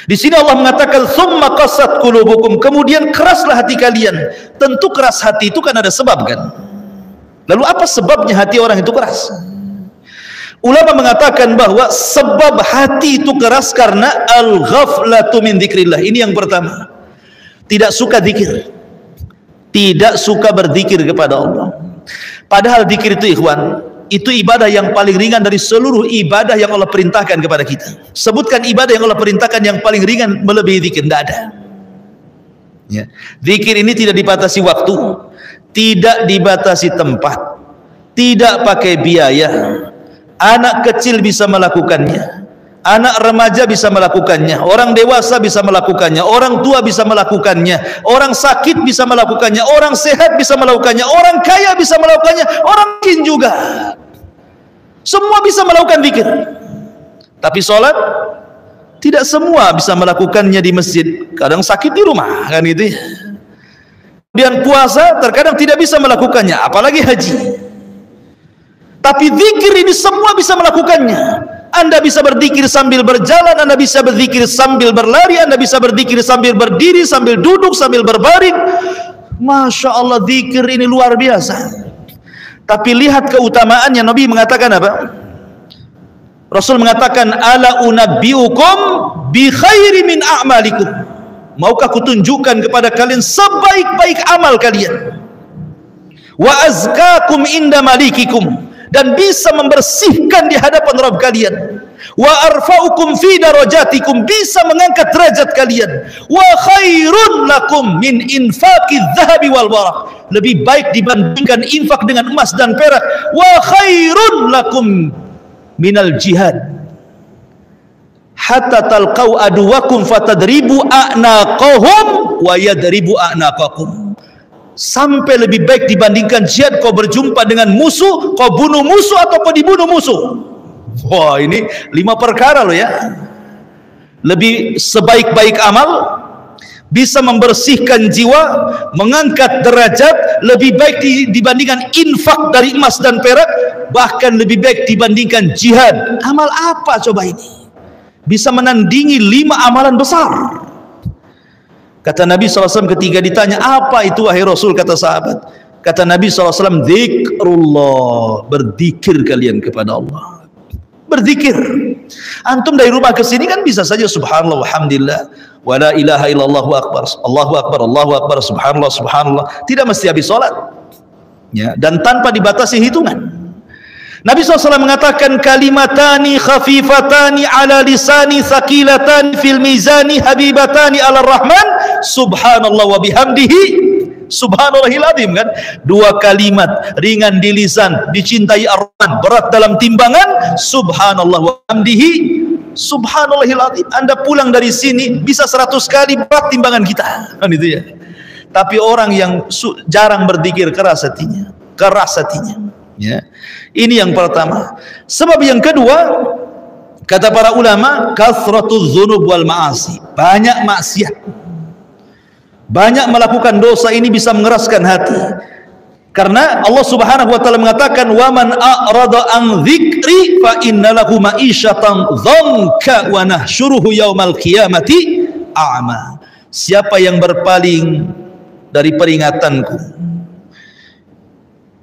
di sini Allah mengatakan tsumma qasat qulubukum, kemudian keraslah hati kalian. Tentu keras hati itu kan ada sebab kan. Lalu apa sebabnya hati orang itu keras? Ulama mengatakan bahwa sebab hati itu keras karena al-ghaflatu min dzikrillah. Ini yang pertama. Tidak suka zikir. Tidak suka berzikir kepada Allah. Padahal zikir itu ikhwan, itu ibadah yang paling ringan dari seluruh ibadah yang Allah perintahkan kepada kita. Sebutkan ibadah yang Allah perintahkan yang paling ringan melebihi zikir, tidak ada. Ya. Zikir ini tidak dibatasi waktu, tidak dibatasi tempat, tidak pakai biaya. Anak kecil bisa melakukannya, anak remaja bisa melakukannya, orang dewasa bisa melakukannya, orang tua bisa melakukannya, orang sakit bisa melakukannya, orang sehat bisa melakukannya, orang kaya bisa melakukannya, orang miskin juga. Semua bisa melakukan zikir. Tapi sholat tidak semua bisa melakukannya di masjid. Kadang sakit di rumah kan itu. Kemudian puasa terkadang tidak bisa melakukannya, apalagi haji. Tapi zikir ini semua bisa melakukannya. Anda bisa berzikir sambil berjalan, Anda bisa berzikir sambil berlari, Anda bisa berzikir sambil berdiri, sambil duduk, sambil berbaring. Masya Allah, zikir ini luar biasa. Tapi lihat keutamaannya. Nabi mengatakan apa? Rasul mengatakan, ala unabbiukum bi khairi min a'malikum. Maukah kutunjukkan kepada kalian sebaik-baik amal kalian? Wa azkakum inda malikikum, dan bisa membersihkan di hadapan Rabb kalian. Wa arfa'ukum fi darajatikum, bisa mengangkat derajat kalian. Wa khairun lakum min infaqiz zahabi wal waraq, lebih baik dibandingkan infak dengan emas dan perak. Wa khairun lakum minal jihad hatta talqau aduwakum fatadribu a'naqahum wa yadribu a'naqakum. sampai lebih baik dibandingkan jihad kau berjumpa dengan musuh, kau bunuh musuh atau kau dibunuh musuh. Wah, ini 5 perkara loh ya. Lebih sebaik-baik amal, bisa membersihkan jiwa, mengangkat derajat, lebih baik dibandingkan infak dari emas dan perak, bahkan lebih baik dibandingkan jihad. Amal apa coba ini? Bisa menandingi 5 amalan besar. Kata Nabi SAW ketika ditanya, apa itu wahai Rasul? Kata sahabat, kata Nabi SAW, zikrullah, berzikir kalian kepada Allah. Berzikir. Antum dari rumah ke sini kan bisa saja subhanallah walhamdulillah wa la ilaha illallah akbar, Allahu akbar, Allahu akbar, subhanallah subhanallah, tidak mesti habis salat ya, dan tanpa dibatasi hitungan. Nabi SAW mengatakan, kalimatani khafifatani ala lisani thaqilatani fil mizani habibatani ala rahman subhanallah wa bihamdihi subhanallahil azim, kan? 2 kalimat ringan di lisan, dicintai Ar-Rahman, berat dalam timbangan, subhanallah wa bihamdihi subhanallahil azim. Anda pulang dari sini bisa 100 kali berat timbangan kita, kan itu ya. Tapi orang yang jarang berzikir, keras hatinya ya. Ini yang pertama. Sebab yang kedua, kata para ulama, kathratuz dzunub wal ma'asi, banyak maksiat, banyak melakukan dosa, ini bisa mengeraskan hati. Karena Allah Subhanahu wa taala mengatakan, "Wa man a'rada an dzikri fa innalahu ma'isyatan dzanka wa nahsyuruhu yaumal qiyamati a'ma." Siapa yang berpaling dari peringatanku,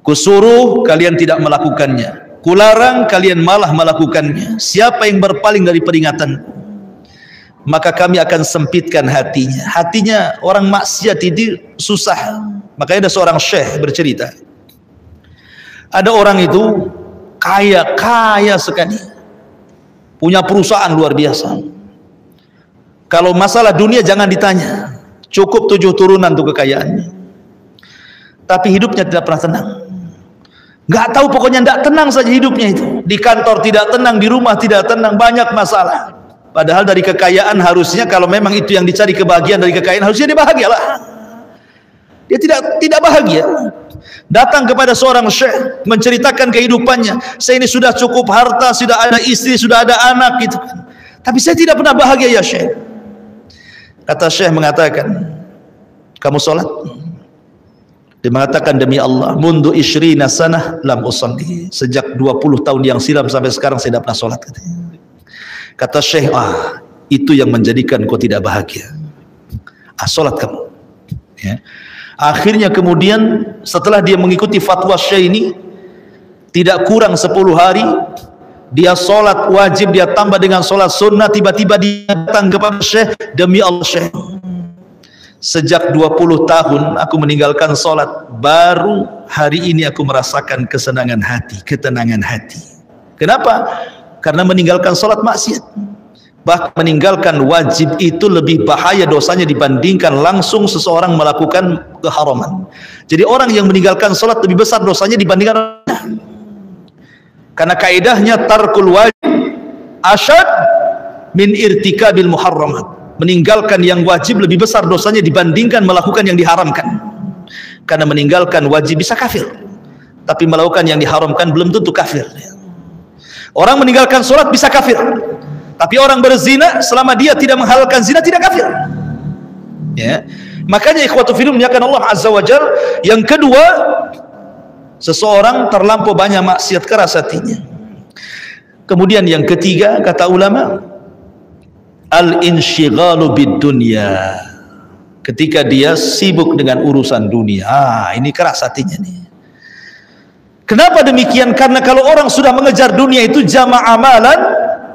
kusuruh kalian tidak melakukannya, kularang kalian malah melakukannya. Siapa yang berpaling dari peringatanku, maka kami akan sempitkan hatinya. Hatinya orang maksiat itu susah. Makanya ada seorang syekh bercerita, ada orang itu kaya sekali, punya perusahaan luar biasa. Kalau masalah dunia jangan ditanya, cukup 7 turunan tuh kekayaannya, tapi hidupnya tidak pernah tenang. Nggak tahu, pokoknya tidak tenang saja hidupnya itu. Di kantor tidak tenang, di rumah tidak tenang, banyak masalah. Padahal dari kekayaan harusnya, kalau memang itu yang dicari kebahagiaan dari kekayaan, harusnya dia bahagialah. Dia tidak bahagia. Datang kepada seorang syekh menceritakan kehidupannya, saya ini sudah cukup harta, sudah ada istri, sudah ada anak gitu, tapi saya tidak pernah bahagia ya syekh. Kata syekh mengatakan, kamu sholat? Dia mengatakan, demi Allah, mundu isyrina sanah lam usalli, sejak 20 tahun yang silam sampai sekarang saya tidak pernah sholat. Kata syekh, itu yang menjadikan kau tidak bahagia. Sholat kamu ya. Akhirnya kemudian setelah dia mengikuti fatwa syekh ini, tidak kurang 10 hari dia sholat wajib, dia tambah dengan sholat sunnah. Tiba-tiba dia datang kepada syekh, demi Allah syekh, sejak 20 tahun aku meninggalkan sholat, baru hari ini aku merasakan kesenangan hati, ketenangan hati. Kenapa? Karena meninggalkan sholat maksiat. Bahkan meninggalkan wajib itu lebih bahaya dosanya dibandingkan langsung seseorang melakukan keharaman. Jadi orang yang meninggalkan sholat lebih besar dosanya dibandingkan, karena kaidahnya tarkul wajib asyad min irtikabil muharramat. Meninggalkan yang wajib lebih besar dosanya dibandingkan melakukan yang diharamkan. Karena meninggalkan wajib bisa kafir, tapi melakukan yang diharamkan belum tentu kafir. Orang meninggalkan sholat bisa kafir, tapi orang berzina selama dia tidak menghalalkan zina tidak kafir ya. Makanya ikhwatu fillah muliakan Allah azza wa jalla, yang kedua, seseorang terlampau banyak maksiat, keras hatinya. Kemudian yang ketiga, kata ulama, al-insyighalu bid dunya, ketika dia sibuk dengan urusan dunia. Ini keras hatinya nih. Kenapa demikian? Karena kalau orang sudah mengejar dunia itu jama'a amalan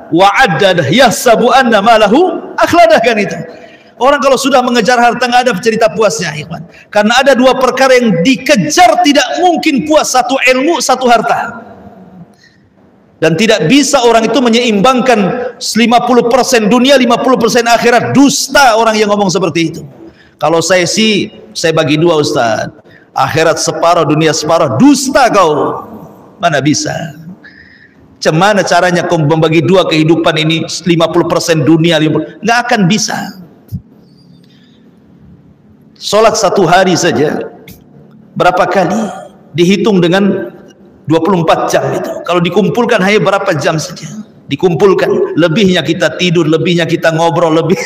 wa addadah yahsabu anna malahu akhladah, kan itu. Orang kalau sudah mengejar harta nggak ada cerita puasnya, ikhwan. Karena ada 2 perkara yang dikejar, tidak mungkin puas, satu ilmu, satu harta. Dan tidak bisa orang itu menyeimbangkan 50% dunia, 50% akhirat. Dusta orang yang ngomong seperti itu. Kalau saya bagi 2 Ustaz, akhirat separuh, dunia separuh. Dusta kau, mana bisa. Cemana caranya kau membagi 2 kehidupan ini, 50% dunia, 50%, nggak akan bisa. Sholat 1 hari saja berapa kali? Dihitung dengan 24 jam itu. Kalau dikumpulkan hanya berapa jam saja? Dikumpulkan, lebihnya kita tidur, lebihnya kita ngobrol, lebih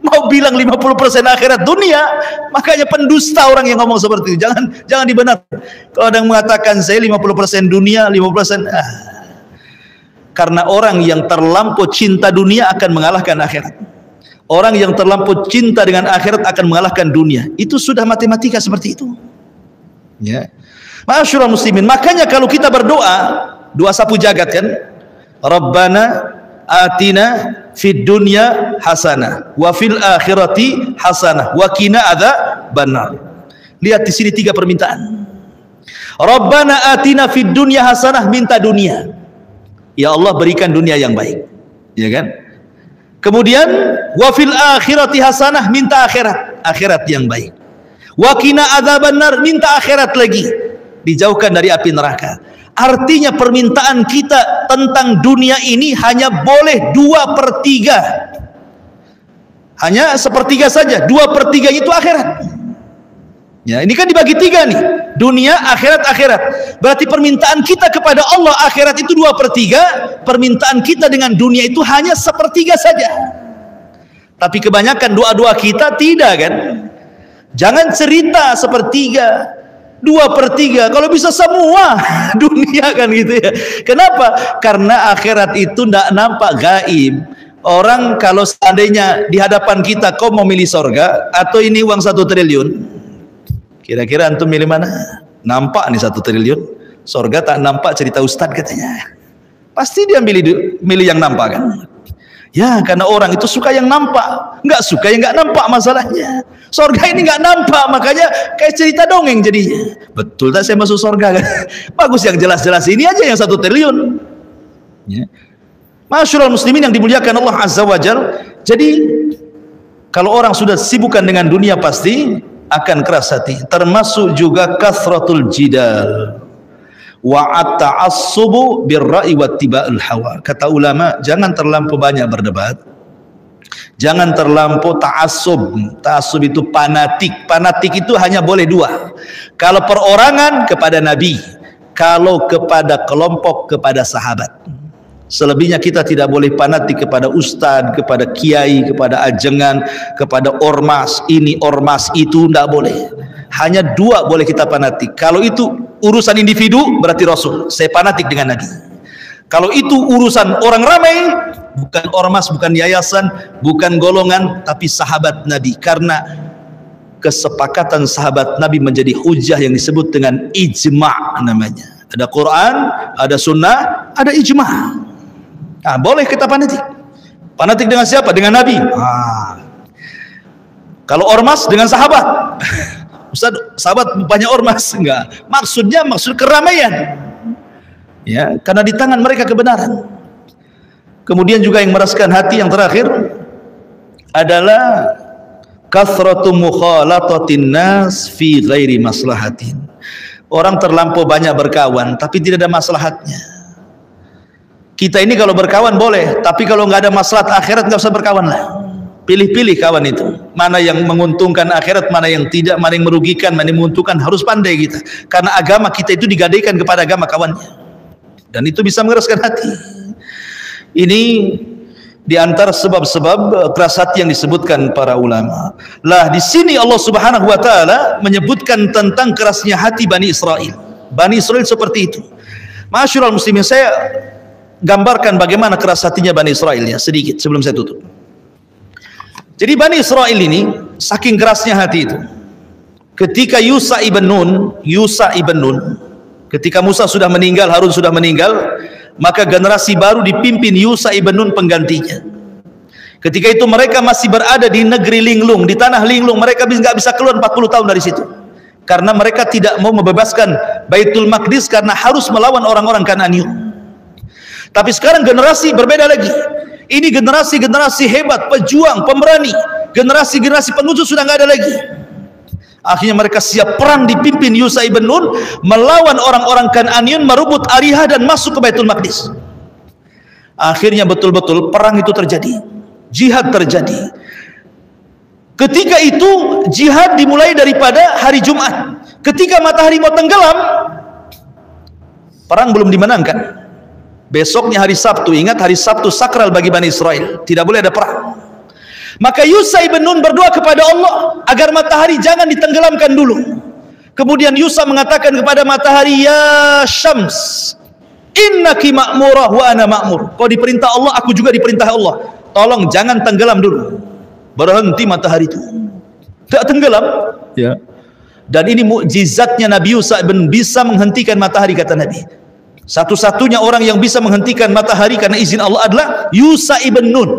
mau bilang 50% akhirat dunia. Makanya pendusta orang yang ngomong seperti itu. Jangan dibenarkan. Kalau ada yang mengatakan saya 50% dunia, 50% karena orang yang terlampau cinta dunia akan mengalahkan akhirat. Orang yang terlampau cinta dengan akhirat akan mengalahkan dunia. Itu sudah matematika seperti itu. Ya. Ma'asyiral muslimin, makanya kalau kita berdoa, doa sapu jagat kan? Rabbana atina fid dunya hasanah wa fil akhirati hasanah wa qina adzabannar. Lihat di sini 3 permintaan. Rabbana atina fid dunya hasanah, minta dunia. Ya Allah, berikan dunia yang baik. Ya kan? Kemudian wa fil akhirati hasanah, minta akhirat yang baik. Wa qina adzabannar, minta akhirat lagi, dijauhkan dari api neraka. Artinya permintaan kita tentang dunia ini hanya boleh 2/3. Hanya 1/3 saja. 2/3 itu akhirat. Ya, ini kan dibagi 3 nih. Dunia, akhirat. Berarti permintaan kita kepada Allah akhirat itu 2/3. Permintaan kita dengan dunia itu hanya 1/3 saja. Tapi kebanyakan doa-doa kita tidak kan? Jangan cerita 1/3. 2/3, kalau bisa semua dunia kan gitu ya. Kenapa? Karena akhirat itu tidak nampak, gaib. Orang kalau seandainya di hadapan kita, kau mau milih sorga atau ini uang 1 triliun, kira-kira antum milih mana? Nampak nih 1 triliun, sorga tak nampak, cerita Ustadz katanya. Pasti dia milih yang nampak kan? Ya, karena orang itu suka yang nampak, nggak suka yang nggak nampak masalahnya. Sorga ini nggak nampak, makanya kayak cerita dongeng jadinya. Betul tak saya masuk sorga kan? Bagus yang jelas-jelas ini aja yang 1 triliun. Ya. Ma'asyiral muslimin yang dimuliakan Allah Azza wa Jalla. Jadi kalau orang sudah sibukkan dengan dunia pasti akan keras hati. Termasuk juga kasratul jidal wa at-ta'assubu birra'i wattiba'il hawa. Kata ulama, jangan terlampau banyak berdebat, jangan terlampau ta'assub. Ta'assub itu fanatik itu hanya boleh 2. Kalau perorangan kepada Nabi, kalau kepada kelompok kepada sahabat. Selebihnya kita tidak boleh fanatik kepada ustadz, kepada kiai, kepada ajengan, kepada ormas ini, ormas itu, tidak boleh. Hanya 2 boleh kita fanatik. Kalau itu urusan individu, berarti Rasul, saya fanatik dengan Nabi. Kalau itu urusan orang ramai, bukan ormas, bukan yayasan, bukan golongan, tapi sahabat Nabi. Karena kesepakatan sahabat Nabi menjadi hujah yang disebut dengan ijma' namanya. Ada Quran, ada sunnah, ada ijma'. Nah, boleh kita fanatik. Fanatik dengan siapa? Dengan Nabi. Kalau ormas dengan sahabat. Ustaz, sahabat banyak ormas, enggak. Maksudnya maksud keramaian. Ya, karena di tangan mereka kebenaran. Kemudian juga yang meraskan hati yang terakhir adalah kathratu mukhalatatin nas fi ghairi maslahatin. Orang terlampau banyak berkawan tapi tidak ada maslahatnya. Kita ini kalau berkawan boleh, tapi kalau nggak ada maslahat akhirat nggak usah berkawan lah. Pilih-pilih kawan itu, mana yang menguntungkan akhirat, mana yang tidak, mana yang merugikan, mana yang menguntungkan. Harus pandai kita, karena agama kita itu digadaikan kepada agama kawannya, dan itu bisa mengeraskan hati. Ini di antara sebab-sebab keras hati yang disebutkan para ulama. Lah di sini Allah Subhanahu wa taala menyebutkan tentang kerasnya hati Bani Israel. Bani Israel seperti itu. Ma'asyiral muslimin, saya gambarkan bagaimana keras hatinya Bani Israel ya, sedikit sebelum saya tutup. Jadi Bani Israel ini saking kerasnya hati itu, ketika Yusha ibn Nun, ketika Musa sudah meninggal, Harun sudah meninggal, maka generasi baru dipimpin Yusha ibn Nun penggantinya. Ketika itu mereka masih berada di negeri linglung, di tanah linglung, mereka nggak bisa keluar 40 tahun dari situ, karena mereka tidak mau membebaskan Baitul Maqdis karena harus melawan orang-orang Kananium. Tapi sekarang generasi berbeda lagi. Ini generasi-generasi hebat, pejuang, pemberani. Generasi-generasi pengusus sudah nggak ada lagi. Akhirnya mereka siap perang dipimpin Yusha ibn Nun melawan orang-orang Kananiun, merebut Ariha dan masuk ke Baitul Maqdis. Akhirnya betul-betul perang itu terjadi, jihad terjadi. Ketika itu jihad dimulai daripada hari Jumat. Ketika matahari mau tenggelam, perang belum dimenangkan. Besoknya hari Sabtu, ingat hari Sabtu sakral bagi Bani Israel, tidak boleh ada perang. Maka Yusha ibn Nun berdoa kepada Allah agar matahari jangan ditenggelamkan dulu. Kemudian Yusha mengatakan kepada matahari, ya Syams, innaki ma'murah wa ana ma'mur. Kau diperintah Allah, aku juga diperintah Allah. Tolong jangan tenggelam dulu. Berhenti matahari itu, tidak tenggelam, ya. Dan ini mukjizatnya Nabi Yusha ibn bisa menghentikan matahari, kata Nabi. Satu-satunya orang yang bisa menghentikan matahari karena izin Allah adalah Yusha ibn Nun,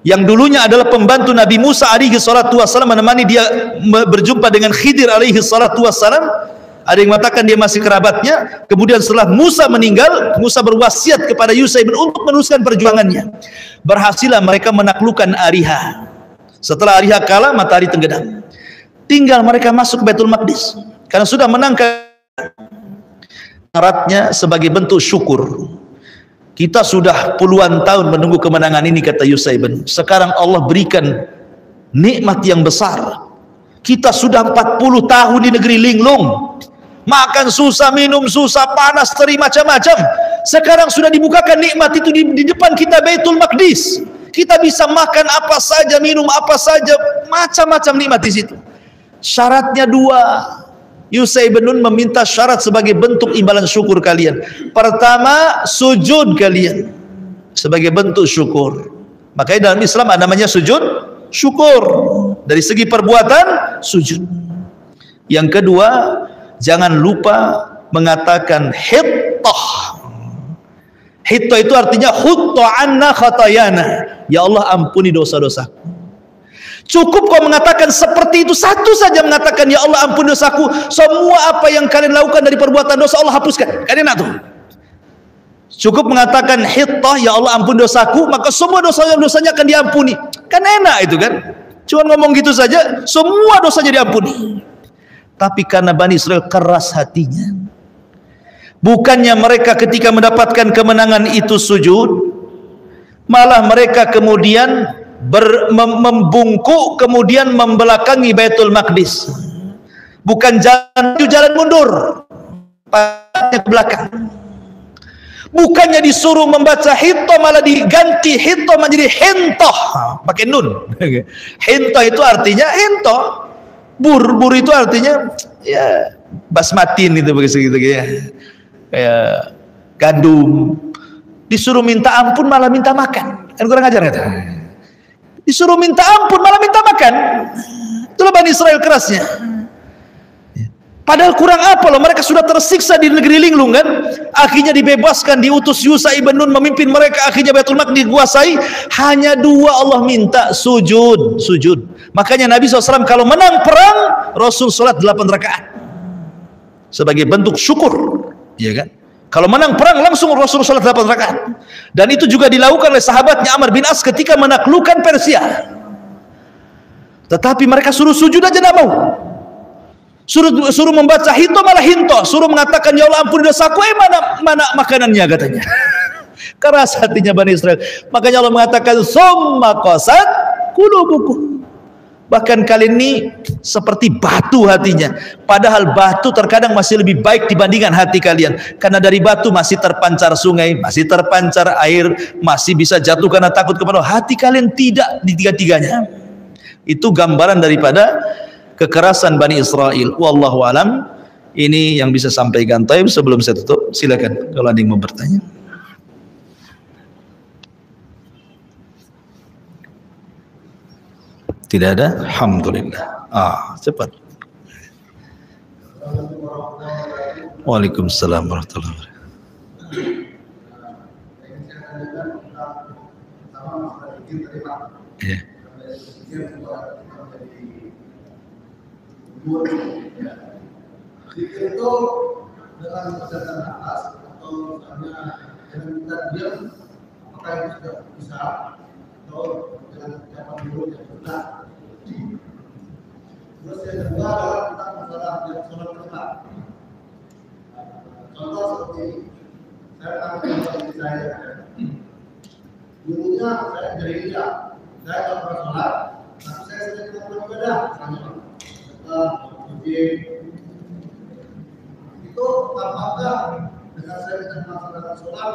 yang dulunya adalah pembantu Nabi Musa alaihi salatu wassalam, menemani dia berjumpa dengan Khidir alaihi salatu wassalam. Ada yang mengatakan dia masih kerabatnya. Kemudian setelah Musa meninggal, Musa berwasiat kepada Yusha ibn Nun untuk meneruskan perjuangannya. Berhasillah mereka menaklukkan Ariha. Setelah Ariha kalah, matahari tenggelam. Tinggal mereka masuk ke Baitul Maqdis karena sudah menangkan. Syaratnya sebagai bentuk syukur. Kita sudah puluhan tahun menunggu kemenangan ini, kata Yusha ibn. Sekarang Allah berikan nikmat yang besar. Kita sudah 40 tahun di negeri linglung, makan susah, minum susah, panas, terik, macam-macam. Sekarang sudah dibukakan nikmat itu di depan kita, Baitul Maqdis. Kita bisa makan apa saja, minum apa saja, macam-macam nikmat di situ. Syaratnya dua. Yusha ibn Nun meminta syarat sebagai bentuk imbalan syukur kalian. Pertama, sujud kalian sebagai bentuk syukur. Makanya dalam Islam ada namanya sujud syukur. Dari segi perbuatan, sujud. Yang kedua, jangan lupa mengatakan hittah. Hittah itu artinya hutta anna khatayana. Ya Allah, ampuni dosa-dosaku. Cukup kau mengatakan seperti itu, satu saja mengatakan, ya Allah ampun dosaku, semua apa yang kalian lakukan dari perbuatan dosa Allah hapuskan. Kan enak tuh. Cukup mengatakan hittah, ya Allah ampun dosaku, maka semua dosanya akan diampuni. Kan enak itu kan. Cuma ngomong gitu saja, semua dosanya diampuni. Tapi karena Bani Israel keras hatinya, bukannya mereka ketika mendapatkan kemenangan itu sujud, malah mereka kemudian membungkuk, kemudian membelakangi Baitul Maqdis. Bukan jalan mundur, ke belakang. Bukannya disuruh membaca hittah, malah diganti hittah menjadi hintoh, pakai nun. Hintoh itu artinya hintoh. Bur itu artinya ya basmatin itu begitu ya. Kayak gandum. Disuruh minta ampun malah minta makan. Kan kurang ajar kata. Disuruh minta ampun malah minta makan. Itulah Bani Israel kerasnya. Padahal kurang apa loh, mereka sudah tersiksa di negeri linglung kan. Akhirnya dibebaskan, diutus Yusha ibn Nun memimpin mereka, akhirnya Baitul Maqdis dikuasai. Hanya dua Allah minta, sujud. Makanya Nabi SAW kalau menang perang, Rasul sholat 8 rakaat sebagai bentuk syukur, ya kan. Kalau menang perang langsung Rasul sholat 8 rakaat. Dan itu juga dilakukan oleh sahabatnya Amr bin As ketika menaklukkan Persia. Tetapi mereka suruh sujud aja tidak mau. Suruh membaca hinto malah hinto. Suruh mengatakan ya Allah ampuni dosaku, mana makanannya katanya. Keras hatinya Bani Israel. Makanya Allah mengatakan summa qasat qulubukum. Bahkan kalian ini seperti batu hatinya. Padahal batu terkadang masih lebih baik dibandingkan hati kalian. Karena dari batu masih terpancar sungai, masih terpancar air, masih bisa jatuh karena takut kepada Allah. Hati kalian tidak di tiga-tiganya. Itu gambaran daripada kekerasan Bani Israel. Wallahu alam. Ini yang bisa sampaikan. Taib sebelum saya tutup, silakan kalau ada yang mau bertanya. Tidak ada? Alhamdulillah. Cepat. Waalaikumsalam warahmatullahi wabarakatuh. Ya. Zikir itu dengan berdasarkan atas atau misalnya dengan kita diam, apakah itu sudah bisa, atau dengan ucapan mulut yang benar. Terus yang kedua adalah tentang masalah yang sholat berjamaah. Contoh seperti saya mengambil diri saya. Dulunya saya gereja, saya tidak pernah sholat, tapi saya sering melakukan ibadah, misalnya itu apakah dengan saya tidak melaksanakan sholat,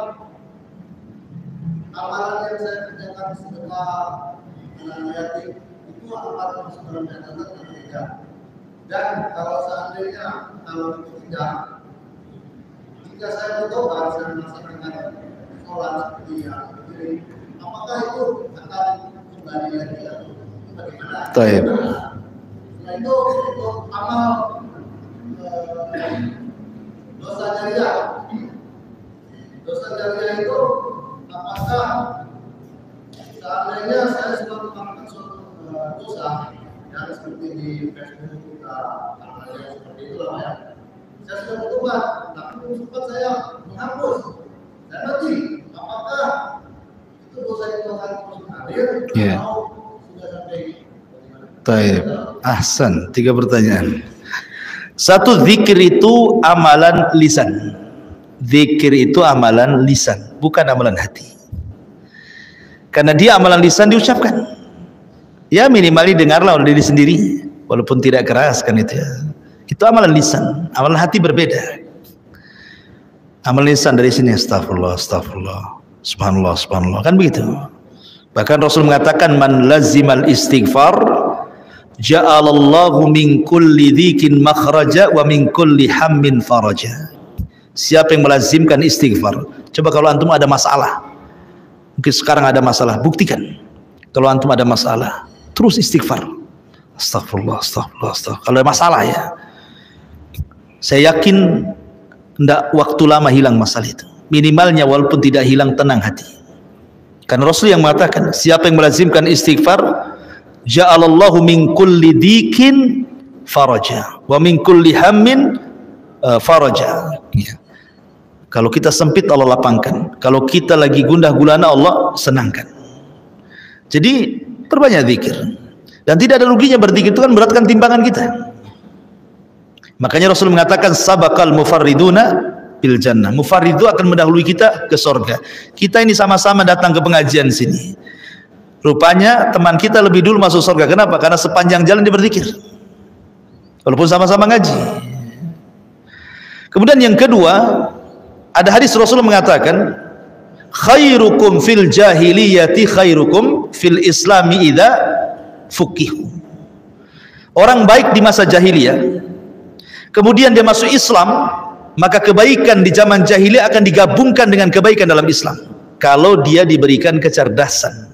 amalan yang saya kerjakan setelah anak yatim itu akan masuk dalam catatan atau tidak? Dan kalau seandainya kalau itu tidak, jika saya bertobat saya melaksanakan sholat seperti yang ini, apakah itu akan kembali lagi atau bagaimana? Baik. Nah itu untuk amal dosa jariah. Dosa jariah itu apakah seandainya saya sudah melakukan suatu dosa yang seperti di Facebook kita seperti itulah ya. Saya sudah bertobat, tapi belum sempat saya menghapus. Dan nanti apakah itu dosa itu akan terus mengalir atau sudah sampai? Baik. Ahsan, 3 pertanyaan. 1, zikir itu amalan lisan. Zikir itu amalan lisan, bukan amalan hati. Karena dia amalan lisan diucapkan. Ya minimal dengarlah oleh diri sendiri, walaupun tidak keras kan itu ya. Itu amalan lisan, amalan hati berbeda. Amalan lisan dari sini astagfirullah, astagfirullah, subhanallah, subhanallah, kan begitu. Bahkan Rasul mengatakan man lazimal istighfar ja'alallahu min kulli dzikin makhraja wa min kulli hammin faraja. Siapa yang melazimkan istighfar, coba kalau antum ada masalah, mungkin sekarang ada masalah, buktikan. Kalau antum ada masalah, terus istighfar. Astagfirullah, astagfirullah, astagfirullah. Kalau ada masalah ya, saya yakin tidak waktu lama hilang masalah itu. Minimalnya walaupun tidak hilang, tenang hati. Karena Rasul yang mengatakan, siapa yang melazimkan istighfar, ja'alallahu min kulli dikin faraja wa min kulli hammin faraja. Ya. Kalau kita sempit Allah lapangkan, kalau kita lagi gundah gulana Allah senangkan. Jadi perbanyak zikir. Dan tidak ada ruginya berzikir, itu kan beratkan timbangan kita. Makanya Rasul mengatakan sabaqal mufarriduna bil jannah. Mufarridu akan mendahului kita ke surga. Kita ini sama-sama datang ke pengajian sini. Rupanya teman kita lebih dulu masuk surga. Kenapa? Karena sepanjang jalan dia berzikir. Walaupun sama-sama ngaji. Kemudian yang kedua, ada hadis Rasul mengatakan, khairukum fil jahiliyati khairukum fil islami idza fuqihu. Orang baik di masa jahiliyah, kemudian dia masuk Islam, maka kebaikan di zaman jahiliyah akan digabungkan dengan kebaikan dalam Islam. Kalau dia diberikan kecerdasan.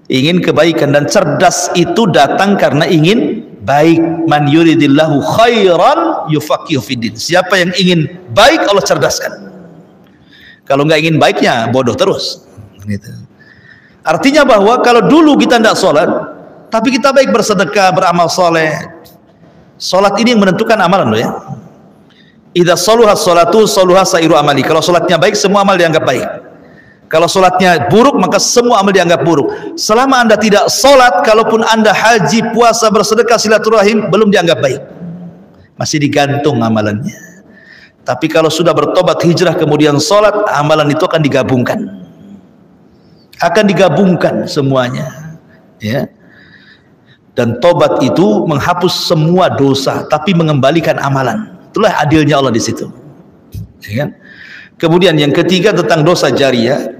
Ingin kebaikan, dan cerdas itu datang karena ingin baik. Man yuridillahu khairan yufaqihu fiddin. Siapa yang ingin baik Allah cerdaskan. Kalau nggak ingin baiknya bodoh terus. Gitu. Artinya bahwa kalau dulu kita tidak sholat, tapi kita baik bersedekah, beramal soleh. Sholat ini yang menentukan amalan loh ya. Idza shaluha sholatu shaluha sairu amali. Kalau sholatnya baik, semua amal dianggap baik. Kalau sholatnya buruk, maka semua amal dianggap buruk. Selama anda tidak sholat, kalaupun anda haji, puasa, bersedekah, silaturahim, belum dianggap baik. Masih digantung amalannya. Tapi kalau sudah bertobat, hijrah, kemudian sholat, amalan itu akan digabungkan. Akan digabungkan semuanya. Ya. Dan tobat itu menghapus semua dosa, tapi mengembalikan amalan. Itulah adilnya Allah di situ. Ya kan? Kemudian yang ketiga tentang dosa jariyah.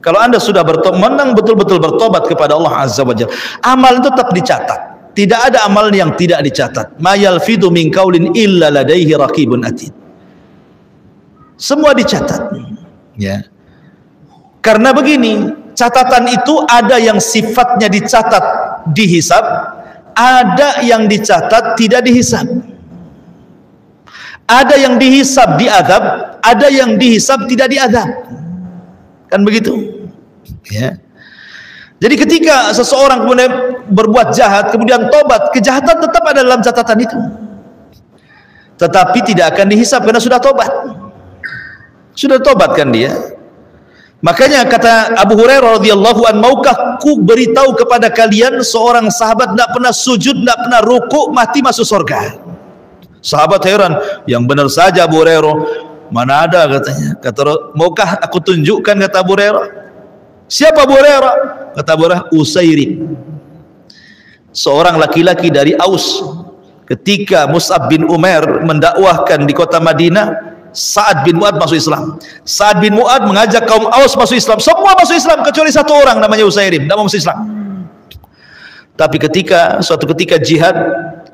Kalau anda sudah betul-betul bertobat kepada Allah Azza wa Jalla, amal itu tetap dicatat. Tidak ada amal yang tidak dicatat. Ma yalfidu min qaulin illa ladaihi raqibun atid. Semua dicatat. Ya. Karena begini, catatan itu ada yang sifatnya dicatat dihisab, ada yang dicatat tidak dihisab. Ada yang dihisab diazab, ada yang dihisab tidak diazab. Kan begitu? Ya. Jadi ketika seseorang kemudian berbuat jahat, kemudian tobat, kejahatan tetap ada dalam catatan itu. Tetapi tidak akan dihisab karena sudah tobat. Sudah tobat kan dia. Makanya kata Abu Hurairah radhiyallahu anhu, maukah ku beritahu kepada kalian seorang sahabat tidak pernah sujud, tidak pernah ruku, mati masuk surga. Sahabat heran, yang benar saja Abu Hurairah, mana ada katanya. Kata, maukah aku tunjukkan, kata Abu Hurairah. Siapa Abu Hurairah? Kata Abu Hurairah, Usairim, seorang laki-laki dari Aus. Ketika Mus'ab bin Umair mendakwahkan di kota Madinah, Sa'ad bin Mu'ad masuk Islam. Sa'ad bin Mu'ad mengajak kaum Aus masuk Islam. Semua masuk Islam kecuali satu orang namanya Usairim, tidak mau masuk Islam. Tapi suatu ketika jihad,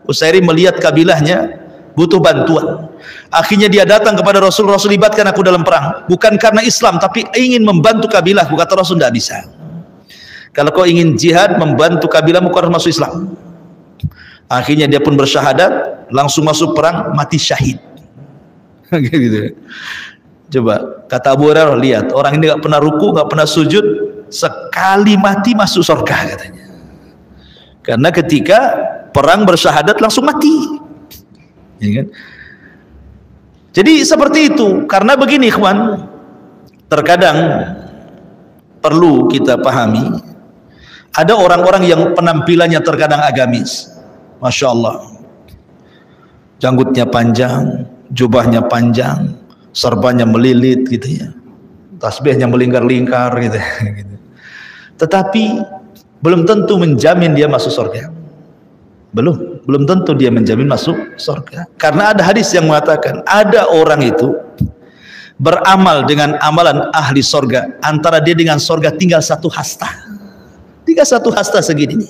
Usairim melihat kabilahnya butuh bantuan. Akhirnya dia datang kepada Rasul, Rasul libatkan aku dalam perang. Bukan karena Islam, tapi ingin membantu kabilahku. Kata Rasul, tidak bisa. Kalau kau ingin jihad, membantu kabilahmu, kau harus masuk Islam. Akhirnya dia pun bersyahadat, langsung masuk perang, mati syahid. Gitu. Coba kata Abu Hurairah, lihat orang ini nggak pernah ruku, nggak pernah sujud, sekali mati masuk surga katanya. Karena ketika perang bersyahadat langsung mati. Ya kan? Jadi seperti itu. Karena begini ikhwan, terkadang perlu kita pahami, ada orang-orang yang penampilannya terkadang agamis, masya Allah, janggutnya panjang, jubahnya panjang, serbanya melilit gitu ya, tasbihnya melingkar-lingkar gitu. Tetapi belum tentu menjamin dia masuk surga. Belum tentu dia menjamin masuk surga. Karena ada hadis yang mengatakan ada orang itu beramal dengan amalan ahli surga, antara dia dengan surga tinggal satu hasta. Tinggal satu hasta segini.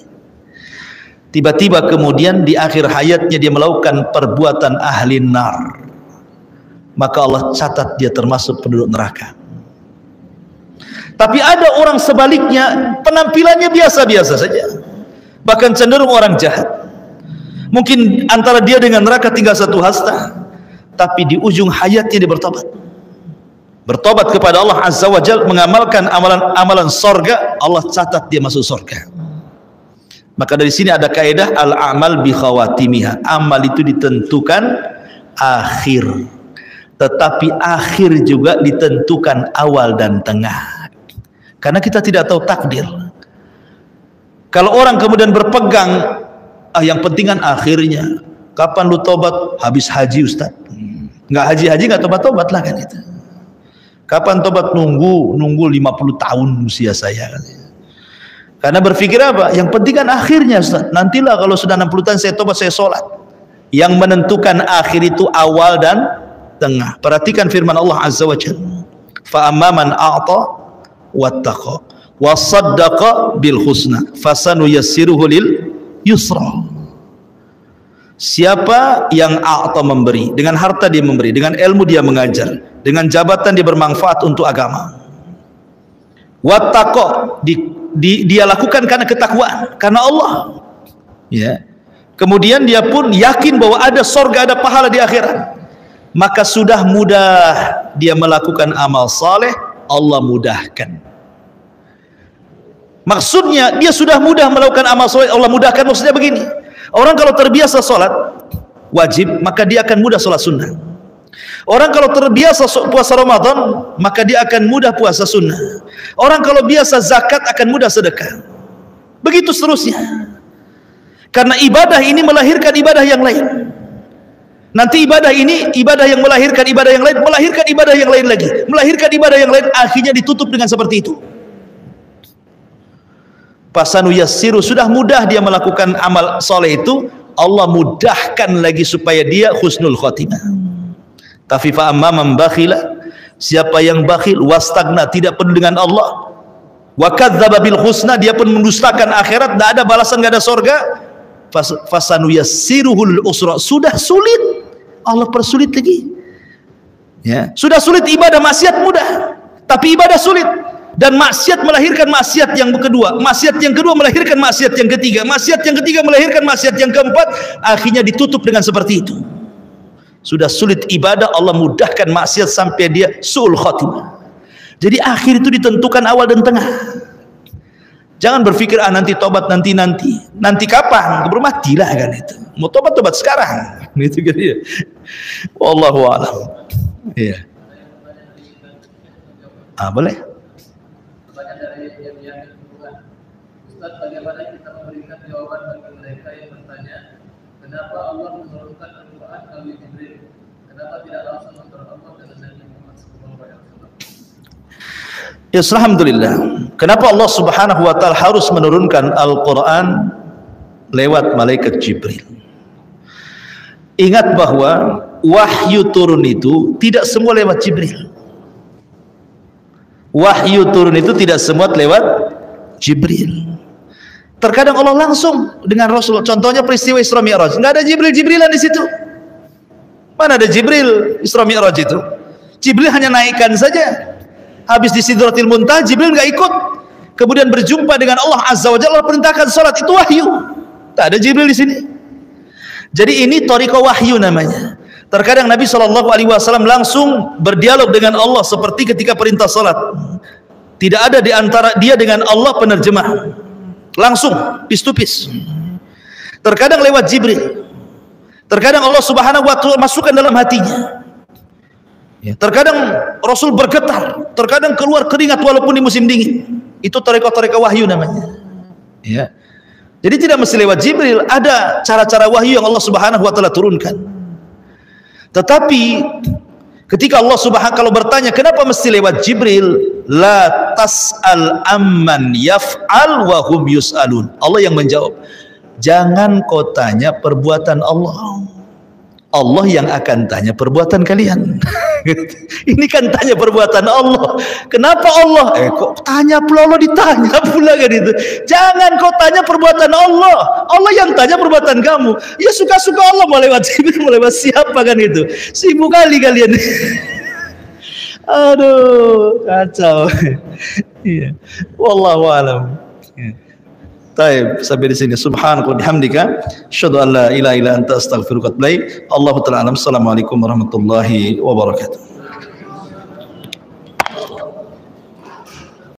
Tiba-tiba kemudian di akhir hayatnya dia melakukan perbuatan ahli nar, maka Allah catat dia termasuk penduduk neraka. Tapi ada orang sebaliknya, penampilannya biasa-biasa saja, bahkan cenderung orang jahat. Mungkin antara dia dengan neraka tinggal satu hasta, tapi di ujung hayatnya dia bertobat kepada Allah Azza wa Jalla, mengamalkan amalan sorga, Allah catat dia masuk sorga. Maka dari sini ada kaidah al-amal bi khawatimiha. Amal itu ditentukan akhir, tetapi akhir juga ditentukan awal dan tengah. Karena kita tidak tahu takdir. Kalau orang kemudian berpegang, yang penting kan akhirnya. Kapan lu tobat? Habis haji Ustaz. Nggak haji-haji nggak tobat-tobat lah kan itu. Kapan tobat? Nunggu 50 tahun usia saya kan. Karena berpikir apa? Yang penting kan akhirnya Ustaz. Nantilah kalau sudah 60 tahun saya tobat, saya sholat. Yang menentukan akhir itu awal dan tengah. Perhatikan firman Allah Azza wa Jalla. Fa amma man a'ta wattaqa wa saddaqa bil husna fasanuyassiruhu lil yusra. Siapa yang a'ta memberi, dengan harta dia memberi, dengan ilmu dia mengajar, dengan jabatan dia bermanfaat untuk agama. Wattaqa dia lakukan karena ketakwaan, karena Allah. Ya. Kemudian dia pun yakin bahwa ada surga, ada pahala di akhirat. Maka sudah mudah dia melakukan amal saleh, Allah mudahkan. Maksudnya dia sudah mudah melakukan amal saleh, Allah mudahkan. Maksudnya begini, orang kalau terbiasa sholat wajib, maka dia akan mudah sholat sunnah. Orang kalau terbiasa puasa Ramadan, maka dia akan mudah puasa sunnah. Orang kalau biasa zakat akan mudah sedekah. Begitu seterusnya. Karena ibadah ini melahirkan ibadah yang lain. Nanti ibadah ini, ibadah yang melahirkan ibadah yang lain, melahirkan ibadah yang lain lagi, melahirkan ibadah yang lain, akhirnya ditutup dengan seperti itu. Fasanu yassiru, sudah mudah dia melakukan amal soleh itu, Allah mudahkan lagi supaya dia husnul khotimah. Tapi fa amma man bakhila, siapa yang bakhil, wastagna, tidak peduli dengan Allah, wa kadzdzaba bil husna, dia pun mendustakan akhirat, tidak ada balasan, tidak ada surga, fasanu yassiruhul usra, sudah sulit Allah persulit lagi. Ya, sudah sulit ibadah, maksiat mudah, tapi ibadah sulit. Dan maksiat melahirkan maksiat yang kedua, maksiat yang kedua melahirkan maksiat yang ketiga, maksiat yang ketiga melahirkan maksiat yang keempat, akhirnya ditutup dengan seperti itu. Sudah sulit ibadah, Allah mudahkan maksiat sampai dia su'ul khotimah. Jadi akhir itu ditentukan awal dan tengah. Jangan berpikir nanti tobat, nanti kapan? Keburu matilah kan itu. Mau tobat sekarang. Gitu gitu ya. Wallahu a'lam. Iya. Boleh. Ustaz, bagaimana kita memberikan jawaban bagi mereka yang bertanya, kenapa Allah menurunkan Al-Quran melalui Jibril? Kenapa tidak langsung menurut Allah dengan Nabi Muhammad SAW? Ya, alhamdulillah. Kenapa Allah Subhanahu wa taala harus menurunkan Al-Quran lewat malaikat Jibril? Ingat bahwa wahyu turun itu tidak semua lewat Jibril. Wahyu turun itu tidak semua lewat Jibril. Terkadang Allah langsung dengan Rasul. Contohnya peristiwa Isra Mi'raj, nggak ada Jibrilan di situ. Mana ada Jibril Isra Mi'raj itu? Jibril hanya naikkan saja. Habis di Sidratil Muntaha, Jibril nggak ikut. Kemudian berjumpa dengan Allah Azza wa Jalla, perintahkan salat, itu wahyu. Tak ada Jibril di sini. Jadi ini thariqah wahyu namanya. Terkadang Nabi SAW langsung berdialog dengan Allah seperti ketika perintah salat. Tidak ada di antara dia dengan Allah penerjemah. Langsung pis-to-pis. Terkadang lewat Jibril. Terkadang Allah Subhanahu wa Ta'ala masukkan dalam hatinya. Ya, terkadang Rasul bergetar, terkadang keluar keringat walaupun di musim dingin. Itu thariqah wahyu namanya. Ya. Jadi tidak mesti lewat Jibril, ada cara-cara wahyu yang Allah Subhanahu wa Ta'ala turunkan. Tetapi ketika Allah Subhanahu kalau bertanya kenapa mesti lewat Jibril, la tas'al amman yaf'al wa hum yus'alun. Allah yang menjawab. Jangan kau tanya perbuatan Allah. Allah yang akan tanya perbuatan kalian. Ini kan tanya perbuatan Allah. Kenapa Allah? Kok tanya pula Allah, ditanya pula kan itu. Jangan kau tanya perbuatan Allah. Allah yang tanya perbuatan kamu. Ya suka-suka Allah mau lewat Jibril, mau lewat siapa kan itu. Sibuk kali kalian. Aduh, kacau. Iya. Wallahu a'lam. Baik, sampai di sini. Subhanallah bihamdika, asyhadu an la ilaha illa anta, astaghfiruka wa atubu ilaik. Allahu ta'ala alam. Assalamualaikum warahmatullahi wabarakatuh.